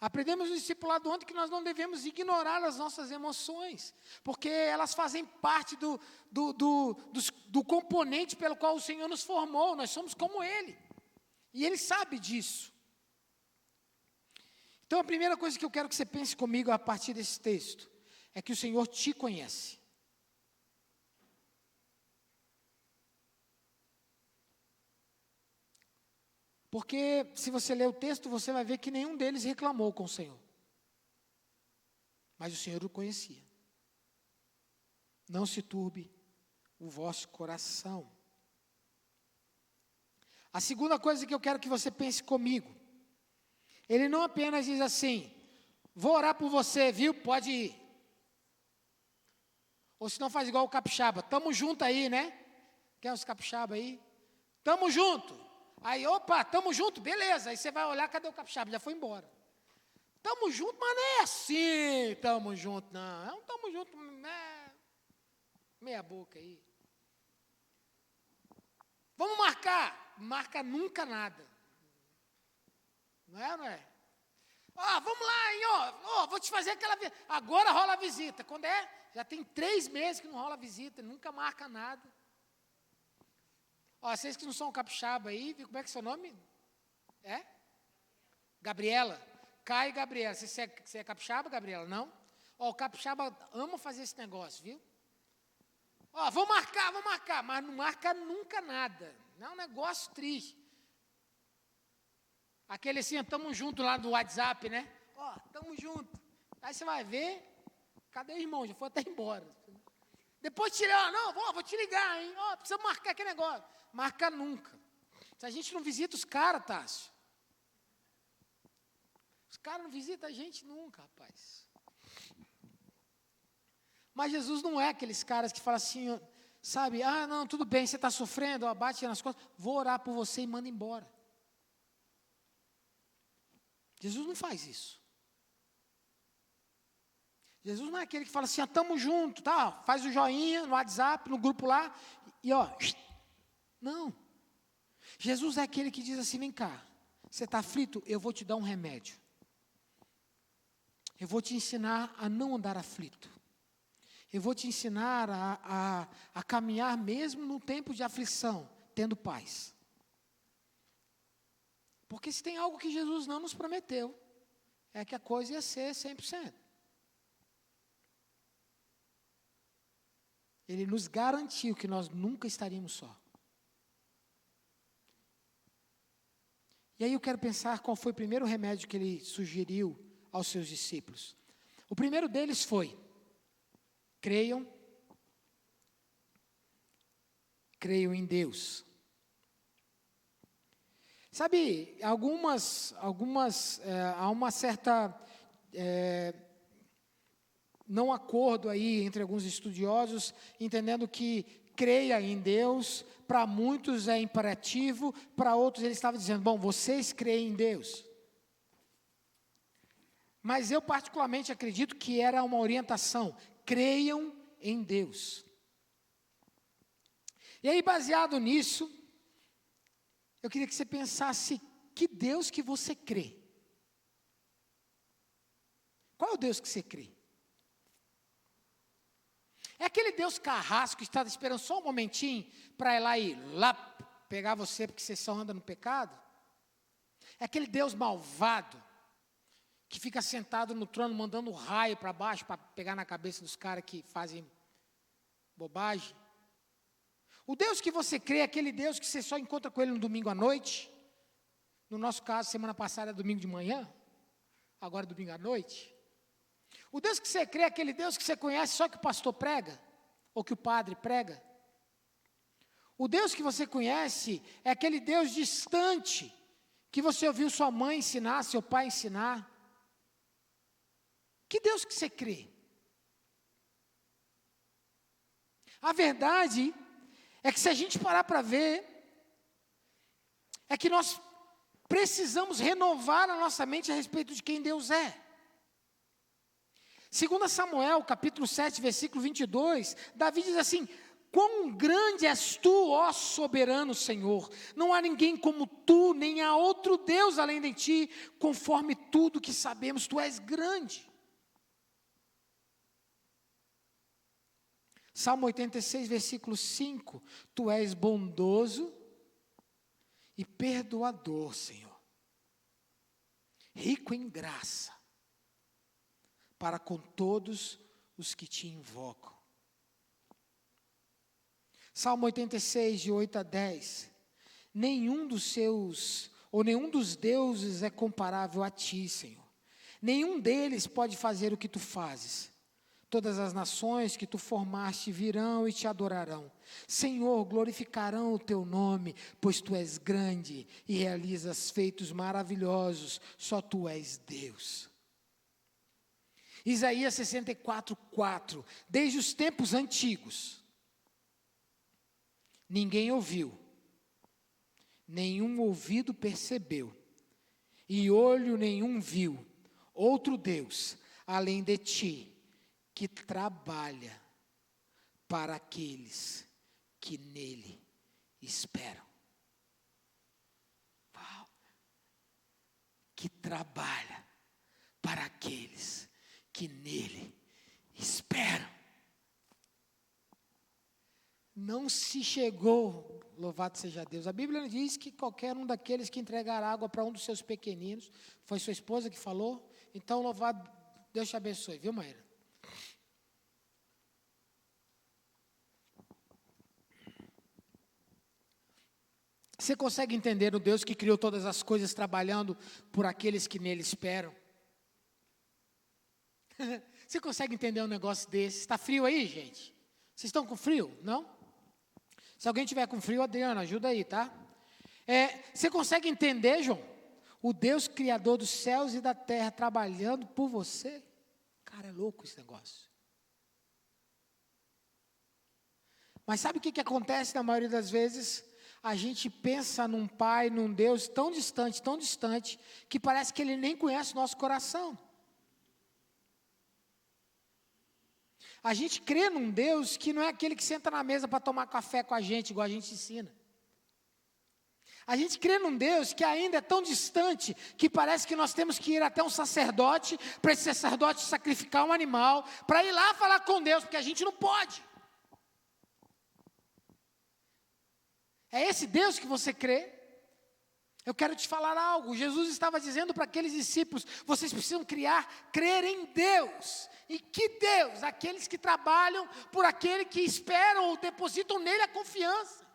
Aprendemos no discipulado ontem que nós não devemos ignorar as nossas emoções, porque elas fazem parte do componente pelo qual o Senhor nos formou, nós somos como Ele, e Ele sabe disso. Então a primeira coisa que eu quero que você pense comigo a partir desse texto, é que o Senhor te conhece. Porque se você ler o texto, você vai ver que nenhum deles reclamou com o Senhor. Mas o Senhor o conhecia. Não se turbe o vosso coração. A segunda coisa que eu quero que você pense comigo, Ele não apenas diz assim, vou orar por você, viu? Pode ir. Ou se não faz igual o capixaba, tamo junto aí, né? Quer os capixaba aí? Tamo junto. Aí, opa, tamo junto, beleza. Aí você vai olhar, cadê o capixaba? Já foi embora. Tamo junto, mas não é assim, tamo junto, não. É um tamo junto, meia boca aí. Vamos marcar. Marca nunca nada. Não é ou não é? Vamos lá, hein, vou te fazer aquela visita. Agora rola a visita. Quando é? Já tem 3 meses que não rola a visita, nunca marca nada. Vocês que não são capixaba aí, como é que é seu nome? É? Gabriela. Caio e Gabriela. Você é capixaba, Gabriela? Não? O capixaba ama fazer esse negócio, viu? Vou marcar, mas não marca nunca nada. Não é um negócio triste. Aquele assim, tamo junto lá do WhatsApp, né? Tamo junto. Aí você vai ver, cadê o irmão? Já foi até embora. Depois tira, vou te ligar, hein? Precisa marcar aquele negócio. Marca nunca. Se a gente não visita os caras, Tássio. Os caras não visitam a gente nunca, rapaz. Mas Jesus não é aqueles caras que falam assim, sabe? Não, tudo bem, você está sofrendo, bate nas costas. Vou orar por você e manda embora. Jesus não faz isso. Jesus não é aquele que fala assim, estamos juntos, tá? Faz o joinha no WhatsApp, no grupo lá, e ó, não. Jesus é aquele que diz assim, vem cá, você está aflito? Eu vou te dar um remédio. Eu vou te ensinar a não andar aflito. Eu vou te ensinar a caminhar mesmo no tempo de aflição, tendo paz. Porque se tem algo que Jesus não nos prometeu, é que a coisa ia ser 100%. Ele nos garantiu que nós nunca estaríamos só. E aí eu quero pensar qual foi o primeiro remédio que ele sugeriu aos seus discípulos. O primeiro deles foi: creiam em Deus. Sabe, há uma certa não acordo aí entre alguns estudiosos, entendendo que creia em Deus, para muitos é imperativo, para outros ele estava dizendo, bom, vocês creem em Deus. Mas eu particularmente acredito que era uma orientação, creiam em Deus. E aí, baseado nisso, eu queria que você pensasse, que Deus que você crê? Qual é o Deus que você crê? É aquele Deus carrasco que está esperando só um momentinho para ir lá pegar você porque você só anda no pecado? É aquele Deus malvado que fica sentado no trono mandando raio para baixo para pegar na cabeça dos caras que fazem bobagem? O Deus que você crê é aquele Deus que você só encontra com ele no domingo à noite? No nosso caso, semana passada é domingo de manhã, agora é domingo à noite. O Deus que você crê é aquele Deus que você conhece só que o pastor prega, ou que o padre prega. O Deus que você conhece é aquele Deus distante, que você ouviu sua mãe ensinar, seu pai ensinar. Que Deus que você crê? A verdade é que se a gente parar para ver, é que nós precisamos renovar a nossa mente a respeito de quem Deus é. 2 Samuel, capítulo 7, versículo 22, Davi diz assim, quão grande és tu, ó soberano Senhor, não há ninguém como tu, nem há outro Deus além de ti, conforme tudo que sabemos, tu és grande. Salmo 86, versículo 5, tu és bondoso e perdoador, Senhor, rico em graça, para com todos os que te invocam. Salmo 86, de 8 a 10, nenhum dos deuses é comparável a ti, Senhor, nenhum deles pode fazer o que tu fazes. Todas as nações que tu formaste virão e te adorarão. Senhor, glorificarão o teu nome, pois tu és grande e realizas feitos maravilhosos, só tu és Deus. Isaías 64, 4, desde os tempos antigos, ninguém ouviu, nenhum ouvido percebeu, e olho nenhum viu, outro Deus, além de ti, que trabalha para aqueles que nele esperam. Uau. Que trabalha para aqueles que nele esperam. Não se chegou, louvado seja Deus. A Bíblia diz que qualquer um daqueles que entregar água para um dos seus pequeninos, foi sua esposa que falou, então louvado, Deus te abençoe, viu, Maíra? Você consegue entender o Deus que criou todas as coisas trabalhando por aqueles que nele esperam? Você consegue entender um negócio desse? Está frio aí, gente? Vocês estão com frio? Não? Se alguém tiver com frio, Adriana, ajuda aí, tá? Você consegue entender, João? O Deus criador dos céus e da terra trabalhando por você? Cara, é louco esse negócio. Mas sabe o que acontece na maioria das vezes? A gente pensa num Pai, num Deus tão distante, que parece que Ele nem conhece o nosso coração. A gente crê num Deus que não é aquele que senta na mesa para tomar café com a gente, igual a gente ensina. A gente crê num Deus que ainda é tão distante, que parece que nós temos que ir até um sacerdote, para esse sacerdote sacrificar um animal, para ir lá falar com Deus, porque a gente não pode. É esse Deus que você crê? Eu quero te falar algo. Jesus estava dizendo para aqueles discípulos: vocês precisam crer em Deus. E que Deus? Aqueles que trabalham por aquele que esperam ou depositam nele a confiança.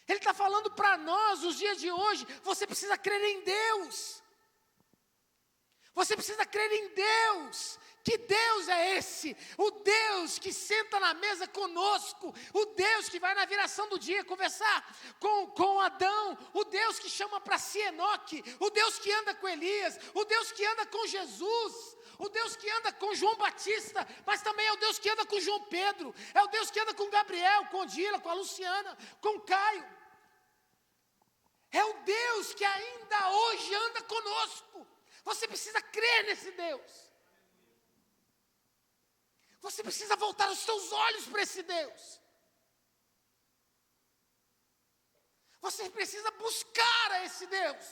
Ele está falando para nós, os dias de hoje, você precisa crer em Deus. Você precisa crer em Deus. Que Deus é esse? O Deus que senta na mesa conosco, o Deus que vai na viração do dia conversar com Adão, o Deus que chama para si Enoque, o Deus que anda com Elias, o Deus que anda com Jesus, o Deus que anda com João Batista, mas também é o Deus que anda com João Pedro, é o Deus que anda com Gabriel, com Dila, com a Luciana, com Caio. É o Deus que ainda hoje anda conosco. Você precisa crer nesse Deus. Você precisa voltar os seus olhos para esse Deus. Você precisa buscar a esse Deus.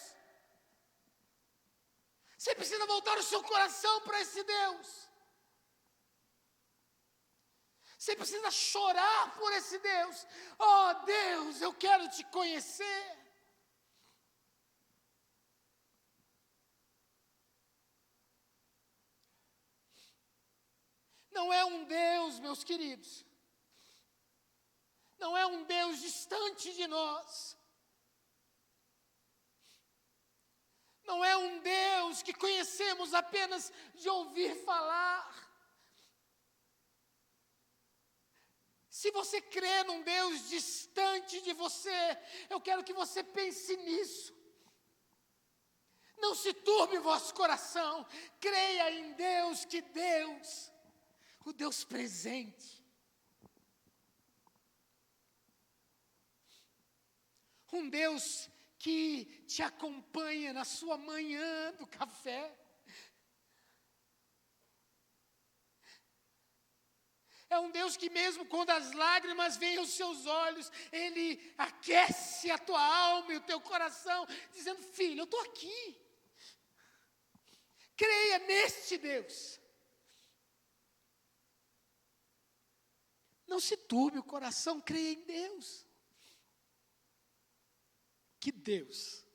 Você precisa voltar o seu coração para esse Deus. Você precisa chorar por esse Deus. Oh Deus, eu quero te conhecer. Não é um Deus, meus queridos, não é um Deus distante de nós, não é um Deus que conhecemos apenas de ouvir falar. Se você crê num Deus distante de você, eu quero que você pense nisso. Não se turbe o vosso coração, creia em Deus, que Deus, o Deus presente, um Deus que te acompanha na sua manhã do café, é um Deus que mesmo quando as lágrimas vêm aos seus olhos, Ele aquece a tua alma e o teu coração, dizendo: filho, eu estou aqui, creia neste Deus. Não se turbe o coração, creia em Deus. Que Deus?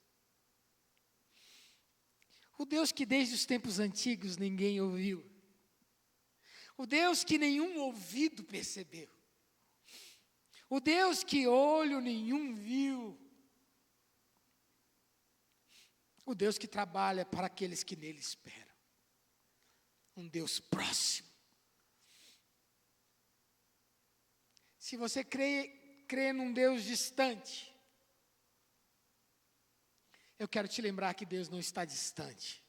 O Deus que desde os tempos antigos ninguém ouviu. O Deus que nenhum ouvido percebeu. O Deus que olho nenhum viu. O Deus que trabalha para aqueles que nele esperam. Um Deus próximo. Se você crê num Deus distante, eu quero te lembrar que Deus não está distante.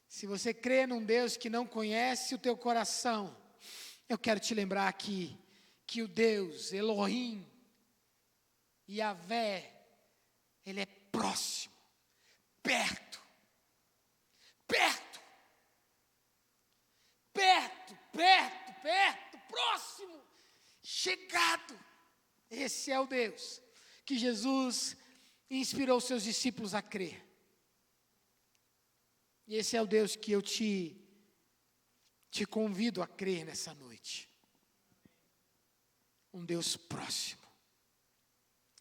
Se você crê num Deus que não conhece o teu coração, eu quero te lembrar que o Deus, Elohim, Yahvé, Ele é próximo, perto, perto, perto, perto, perto, próximo, chegado. Esse é o Deus que Jesus inspirou seus discípulos a crer. E esse é o Deus que eu te convido a crer nessa noite. Um Deus próximo,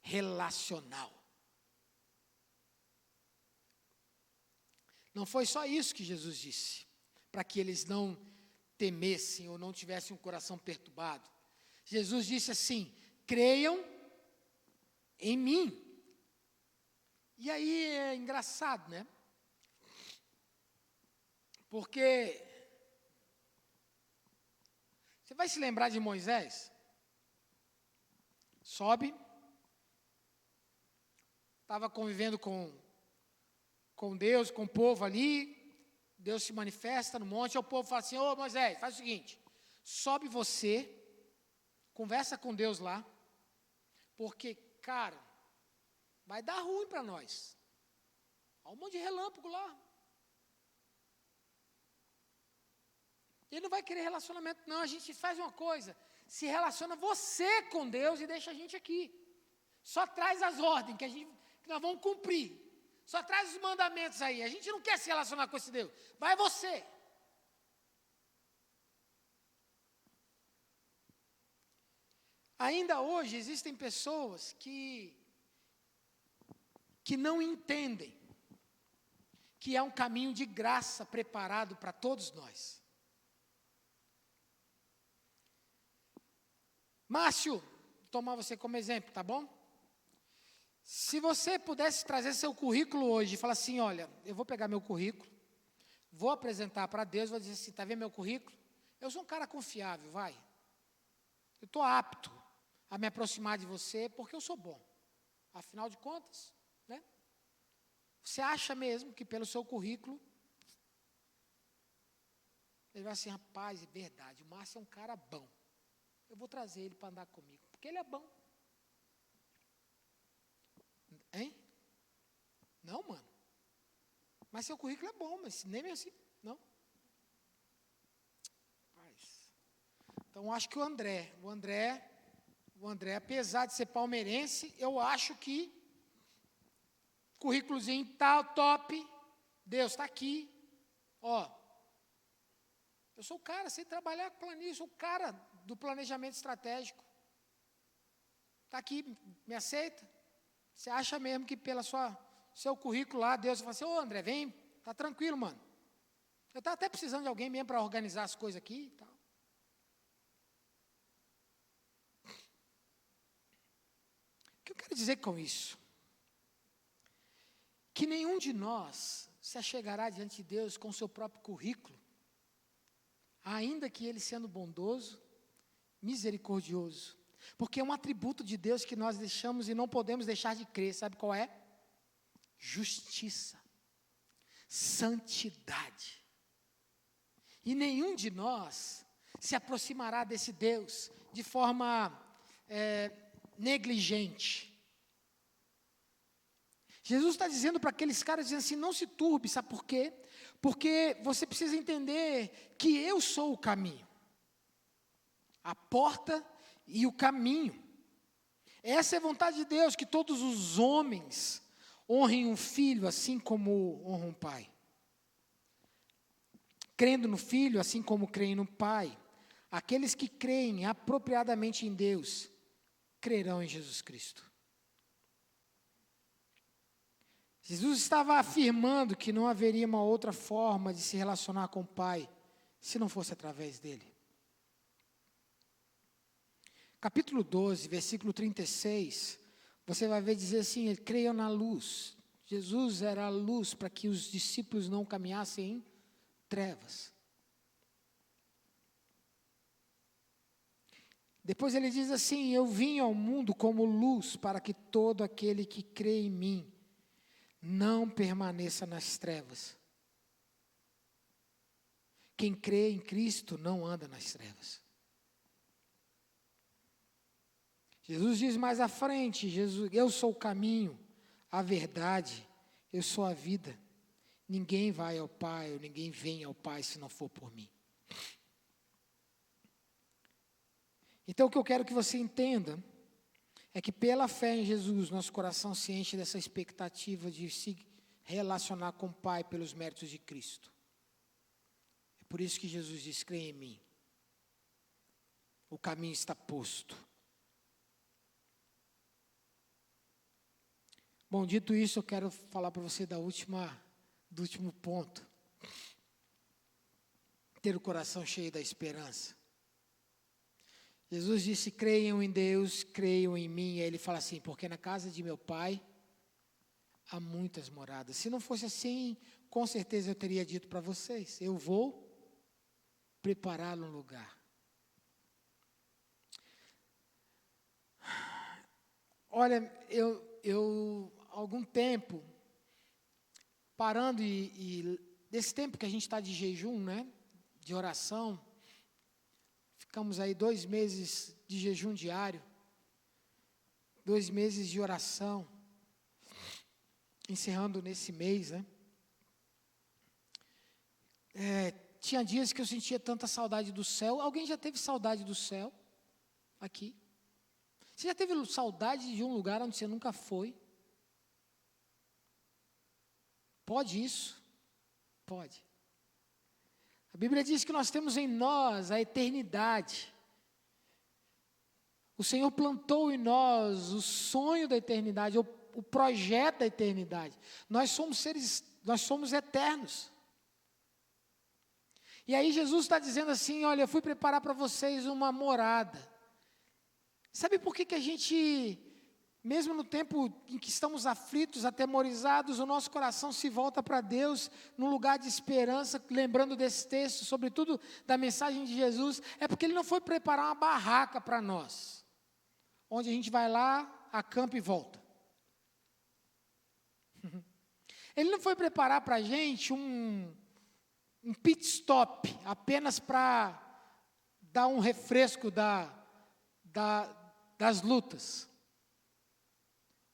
relacional. Não foi só isso que Jesus disse, para que eles não temessem ou não tivessem um coração perturbado. Jesus disse assim: creiam em mim. E aí é engraçado, né? Porque você vai se lembrar de Moisés? Sobe, estava convivendo com Deus, com o povo ali. Deus se manifesta no monte, e o povo fala assim: ô Moisés, faz o seguinte, sobe você, conversa com Deus lá, porque, cara, vai dar ruim para nós. Há um monte de relâmpago lá. Ele não vai querer relacionamento, não. A gente faz uma coisa, se relaciona você com Deus e deixa a gente aqui. Só traz as ordens que nós vamos cumprir. Só traz os mandamentos aí. A gente não quer se relacionar com esse Deus. Vai você. Ainda hoje existem pessoas que não entendem que há um caminho de graça preparado para todos nós. Márcio, vou tomar você como exemplo, tá bom? Se você pudesse trazer seu currículo hoje e falar assim, olha, eu vou pegar meu currículo, vou apresentar para Deus, vou dizer assim, está vendo meu currículo? Eu sou um cara confiável, vai. Eu estou apto a me aproximar de você porque eu sou bom. Afinal de contas, né? Você acha mesmo que pelo seu currículo, ele vai assim, rapaz, é verdade, o Márcio é um cara bom. Eu vou trazer ele para andar comigo, porque ele é bom. Hein? Não, mano. Mas seu currículo é bom, mas nem assim, não. Rapaz. Então, acho que o André, apesar de ser palmeirense, eu acho que currículozinho tal, top, Deus está aqui, ó. Eu sou o cara, sei trabalhar com planilha, sou o cara do planejamento estratégico. Está aqui, me aceita? Você acha mesmo que pelo seu currículo lá, Deus vai falar assim, ô André, vem, tá tranquilo, mano. Eu estava até precisando de alguém mesmo para organizar as coisas aqui e tal. O que eu quero dizer com isso? Que nenhum de nós se achegará diante de Deus com o seu próprio currículo, ainda que ele sendo bondoso, misericordioso. Porque é um atributo de Deus que nós deixamos e não podemos deixar de crer. Sabe qual é? Justiça. Santidade. E nenhum de nós se aproximará desse Deus de forma negligente. Jesus está dizendo para aqueles caras, dizendo assim, não se turbe, sabe por quê? Porque você precisa entender que eu sou o caminho, a porta e o caminho. Essa é a vontade de Deus, que todos os homens honrem um filho assim como honram um pai. Crendo no filho assim como creem no pai. Aqueles que creem apropriadamente em Deus, crerão em Jesus Cristo. Jesus estava afirmando que não haveria uma outra forma de se relacionar com o Pai, se não fosse através dele. Capítulo 12, versículo 36, você vai ver dizer assim, creiam na luz. Jesus era a luz para que os discípulos não caminhassem em trevas. Depois ele diz assim, eu vim ao mundo como luz para que todo aquele que crê em mim não permaneça nas trevas. Quem crê em Cristo não anda nas trevas. Jesus diz mais à frente, eu sou o caminho, a verdade, eu sou a vida. Ninguém vai ao Pai, ou ninguém vem ao Pai se não for por mim. Então o que eu quero que você entenda é que pela fé em Jesus, nosso coração se enche dessa expectativa de se relacionar com o Pai pelos méritos de Cristo. É por isso que Jesus diz, creia em mim. O caminho está posto. Bom, dito isso, eu quero falar para você do último ponto. Ter o coração cheio da esperança. Jesus disse, creiam em Deus, creiam em mim. E aí ele fala assim, porque na casa de meu pai há muitas moradas. Se não fosse assim, com certeza eu teria dito para vocês, eu vou preparar um lugar. Olha, eu algum tempo, parando desse tempo que a gente está de jejum, né, de oração, ficamos aí 2 meses de jejum diário, 2 meses de oração, encerrando nesse mês, né? Tinha dias que eu sentia tanta saudade do céu. Alguém já teve saudade do céu? Aqui? Você já teve saudade de um lugar onde você nunca foi? Pode isso? Pode. A Bíblia diz que nós temos em nós a eternidade. O Senhor plantou em nós o sonho da eternidade, o projeto da eternidade. Nós somos eternos. E aí Jesus está dizendo assim, olha, eu fui preparar para vocês uma morada. Sabe por que a gente, mesmo no tempo em que estamos aflitos, atemorizados, o nosso coração se volta para Deus, num lugar de esperança, lembrando desse texto, sobretudo da mensagem de Jesus, é porque Ele não foi preparar uma barraca para nós, onde a gente vai lá, acampa e volta. Ele não foi preparar para a gente um pit stop, apenas para dar um refresco das lutas.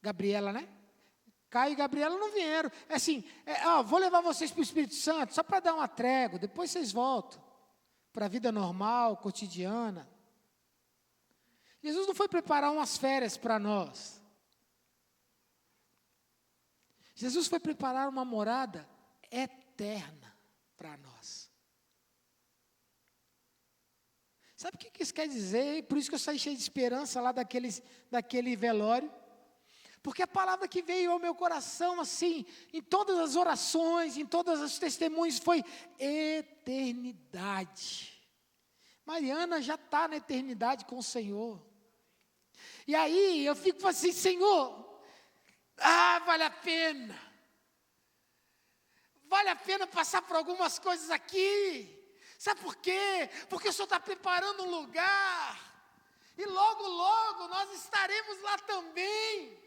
Gabriela, né? Caio e Gabriela não vieram. É assim, vou levar vocês para o Espírito Santo, só para dar uma trégua, depois vocês voltam para a vida normal, cotidiana. Jesus não foi preparar umas férias para nós. Jesus foi preparar uma morada eterna para nós. Sabe o que isso quer dizer? Por isso que eu saí cheio de esperança lá daquele velório. Porque a palavra que veio ao meu coração, assim, em todas as orações, em todos os testemunhos, foi eternidade. Mariana já está na eternidade com o Senhor. E aí eu fico assim, Senhor, vale a pena. Vale a pena passar por algumas coisas aqui. Sabe por quê? Porque o Senhor está preparando um lugar. E logo, logo nós estaremos lá também.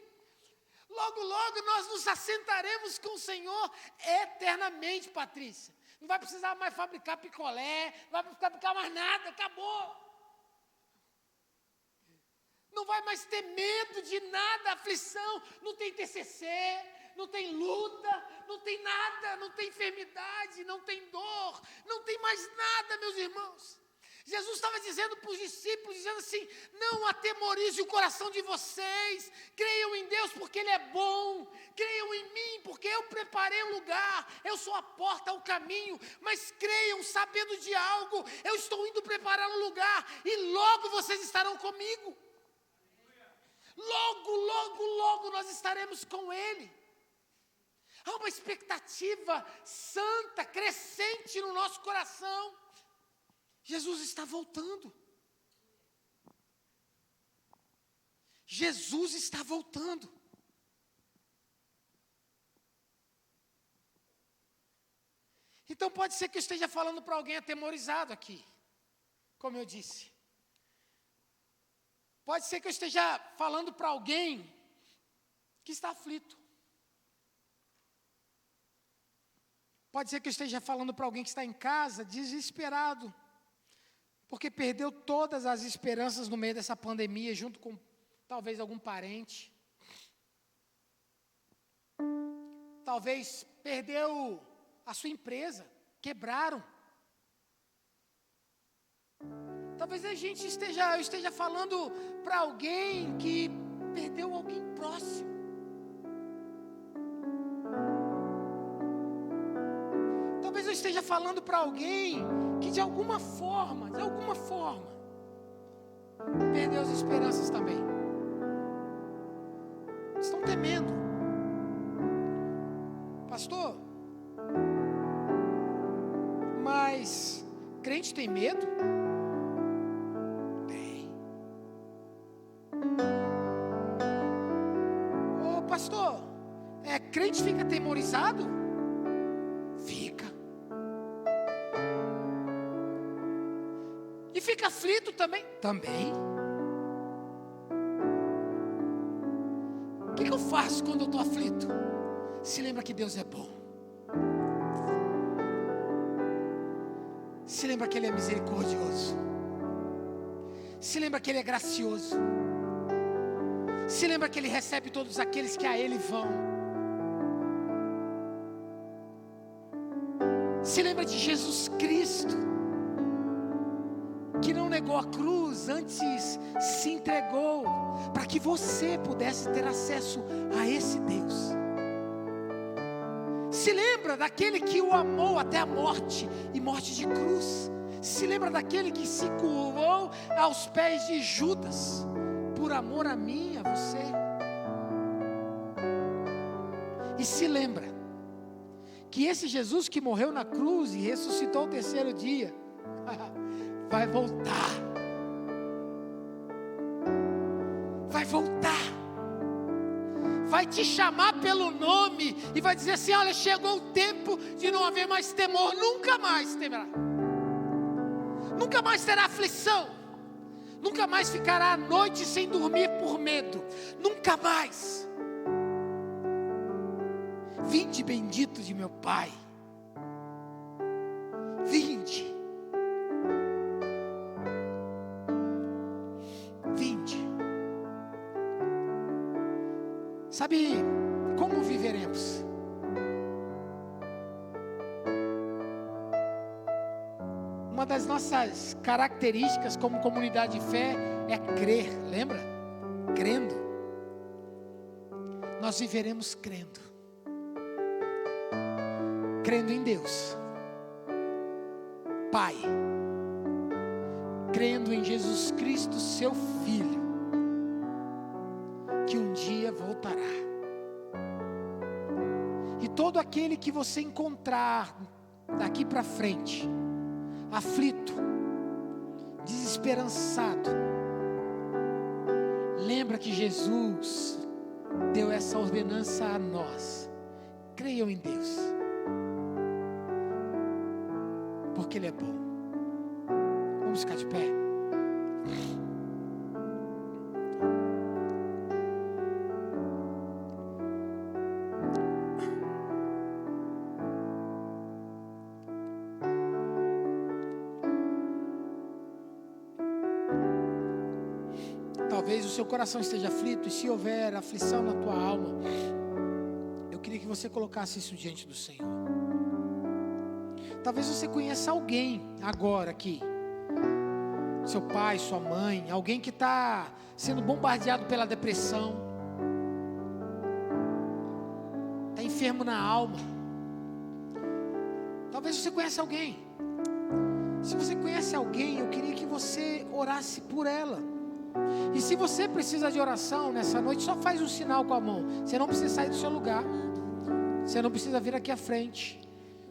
Logo, logo nós nos assentaremos com o Senhor eternamente, Patrícia. Não vai precisar mais fabricar picolé, não vai fabricar mais nada, acabou. Não vai mais ter medo de nada, aflição, não tem TCC, não tem luta, não tem nada, não tem enfermidade, não tem dor, não tem mais nada, meus irmãos. Jesus estava dizendo para os discípulos, dizendo assim, não atemorize o coração de vocês, creiam em Deus porque Ele é bom, creiam em mim porque eu preparei um lugar, eu sou a porta, o caminho, mas creiam sabendo de algo, eu estou indo preparar um lugar e logo vocês estarão comigo. Logo, logo, logo nós estaremos com Ele. Há uma expectativa santa, crescente no nosso coração. Jesus está voltando. Jesus está voltando. Então pode ser que eu esteja falando para alguém atemorizado aqui, como eu disse. Pode ser que eu esteja falando para alguém que está aflito. Pode ser que eu esteja falando para alguém que está em casa desesperado, porque perdeu todas as esperanças no meio dessa pandemia, junto com talvez algum parente. Talvez perdeu a sua empresa, quebraram. Talvez eu esteja falando para alguém que perdeu alguém próximo. Talvez eu esteja falando para alguém que de alguma forma, perdeu as esperanças também. Estão temendo. Pastor, mas crente tem medo? Tem. Ô pastor, crente fica atemorizado? Fica. E fica aflito também? Também. O que eu faço quando eu estou aflito? Se lembra que Deus é bom. Se lembra que Ele é misericordioso. Se lembra que Ele é gracioso. Se lembra que Ele recebe todos aqueles que a Ele vão. Se lembra de Jesus Cristo, que não negou a cruz, antes se entregou para que você pudesse ter acesso a esse Deus. Se lembra daquele que o amou até a morte, e morte de cruz. Se lembra daquele que se curvou aos pés de Judas, por amor a mim e a você. E se lembra que esse Jesus que morreu na cruz e ressuscitou ao terceiro dia, vai voltar. Vai voltar. Vai te chamar pelo nome e vai dizer assim: olha, chegou o tempo de não haver mais temor. Nunca mais temerá. Nunca mais terá aflição. Nunca mais ficará à noite sem dormir por medo. Nunca mais. Vinde bendito de meu Pai. Vinde. Vinde. Sabe como viveremos? Uma das nossas características como comunidade de fé é crer, lembra? Crendo. Nós viveremos crendo. Crendo em Deus, Pai. Crendo em Jesus Cristo, seu Filho, que um dia voltará. E todo aquele que você encontrar daqui para frente, aflito, desesperançado, lembra que Jesus deu essa ordenança a nós: creiam em Deus, porque Ele é bom. Vamos ficar de pé. Talvez o seu coração esteja aflito, e se houver aflição na tua alma, eu queria que você colocasse isso diante do Senhor. Talvez você conheça alguém agora aqui, seu pai, sua mãe, alguém que está sendo bombardeado pela depressão, está enfermo na alma. Talvez você conheça alguém. Se você conhece alguém, eu queria que você orasse por ela. E se você precisa de oração nessa noite, só faz um sinal com a mão. Você não precisa sair do seu lugar, você não precisa vir aqui à frente.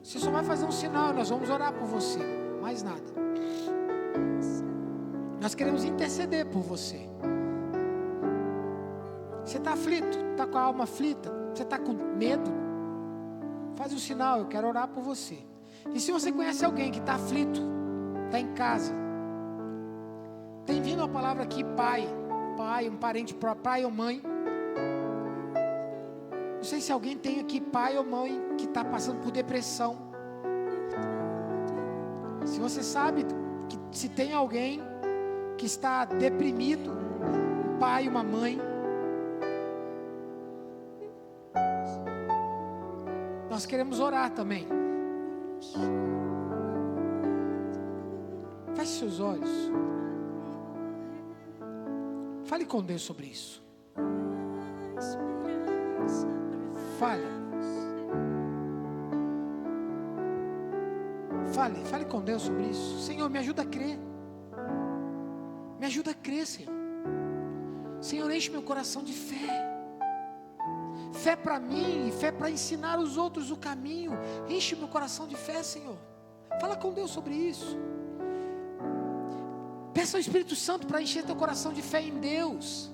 Você só vai fazer um sinal e nós vamos orar por você. Mais nada. Nós queremos interceder por você. Você está aflito, está com a alma aflita, você está com medo, faz um sinal, eu quero orar por você. E se você conhece alguém que está aflito, está em casa, tem vindo a palavra aqui, pai, um parente próprio, pai ou mãe. Não sei se alguém tem aqui pai ou mãe que está passando por depressão. Se você sabe que se tem alguém que está deprimido, um pai, uma mãe, nós queremos orar também. Feche seus olhos. Fale com Deus sobre isso. Fale com Deus sobre isso. Senhor, me ajuda a crer. Me ajuda a crer, Senhor. Senhor, enche meu coração de fé. Fé para mim e fé para ensinar os outros o caminho. Enche meu coração de fé, Senhor. Fala com Deus sobre isso. Peça ao Espírito Santo para encher teu coração de fé em Deus,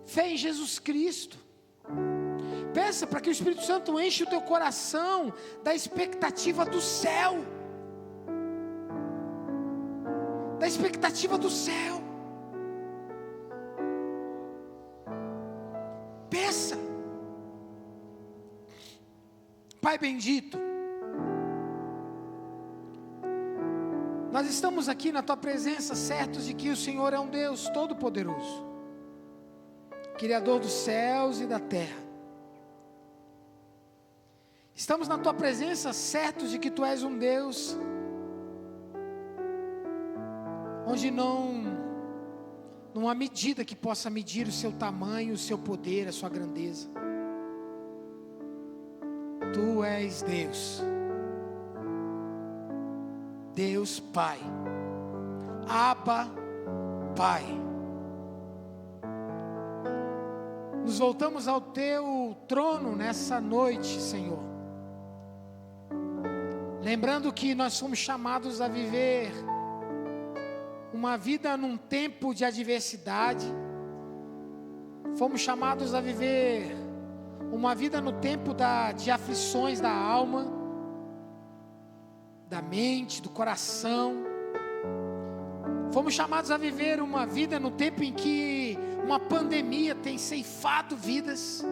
fé em Jesus Cristo. Peça para que o Espírito Santo enche o teu coração da expectativa do céu, da expectativa do céu. Peça. Pai bendito, nós estamos aqui na Tua presença, certos de que o Senhor é um Deus todo-poderoso, Criador dos céus e da terra. Estamos na tua presença, certos de que tu és um Deus onde não há medida que possa medir o seu tamanho, o seu poder, a sua grandeza. Tu és Deus, Deus Pai, Abba Pai. Nos voltamos ao teu trono nessa noite, Senhor, lembrando que nós somos chamados a viver uma vida num tempo de adversidade. Fomos chamados a viver uma vida no tempo de aflições da alma, da mente, do coração. Fomos chamados a viver uma vida no tempo em que uma pandemia tem ceifado vidas,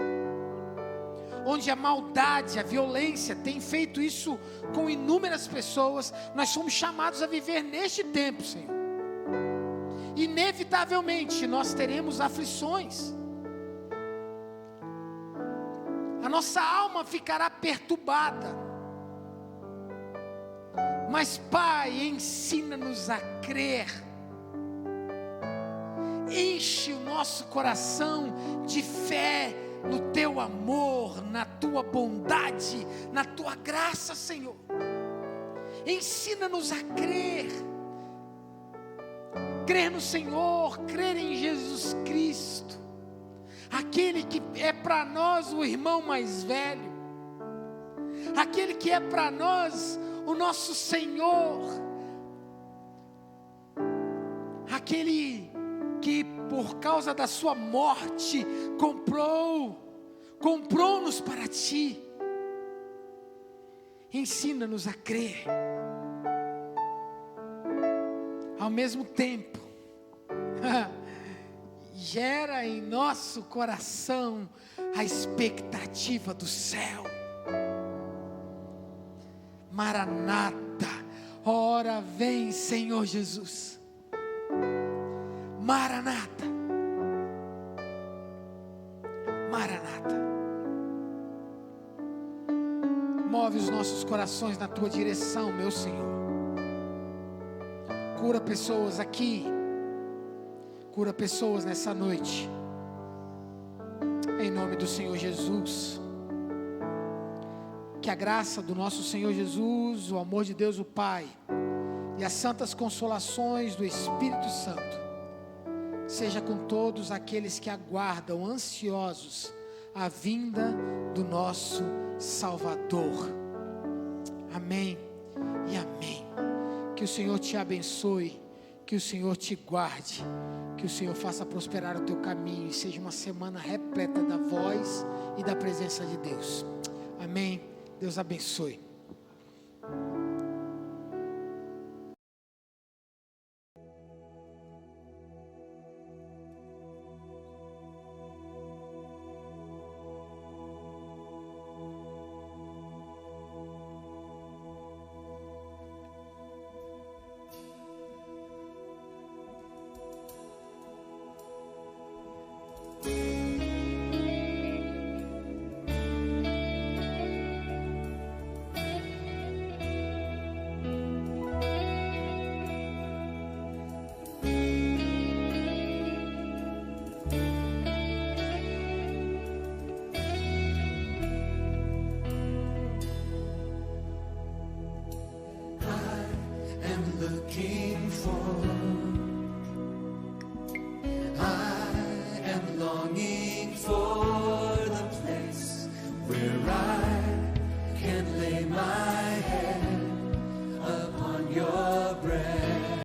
onde a maldade, a violência tem feito isso com inúmeras pessoas. Nós somos chamados a viver neste tempo, Senhor. Inevitavelmente nós teremos aflições, a nossa alma ficará perturbada, mas Pai, ensina-nos a crer, enche o nosso coração de fé no teu amor, na tua bondade, na tua graça, Senhor. Ensina-nos a crer no Senhor, crer em Jesus Cristo, aquele que é para nós o irmão mais velho, aquele que é para nós o nosso Senhor, aquele que por causa da sua morte comprou-nos para ti. Ensina-nos a crer. Ao mesmo tempo, gera em nosso coração a expectativa do céu. Maranata, ora vem, Senhor Jesus. Maranata, Maranata. Move os nossos corações na tua direção, meu Senhor. Cura pessoas aqui, cura pessoas nessa noite, em nome do Senhor Jesus. Que a graça do nosso Senhor Jesus, o amor de Deus o Pai e as santas consolações do Espírito Santo seja com todos aqueles que aguardam ansiosos a vinda do nosso Salvador. Amém e amém. Que o Senhor te abençoe, que o Senhor te guarde, que o Senhor faça prosperar o teu caminho e seja uma semana repleta da voz e da presença de Deus. Amém. Deus abençoe. Looking for, I am longing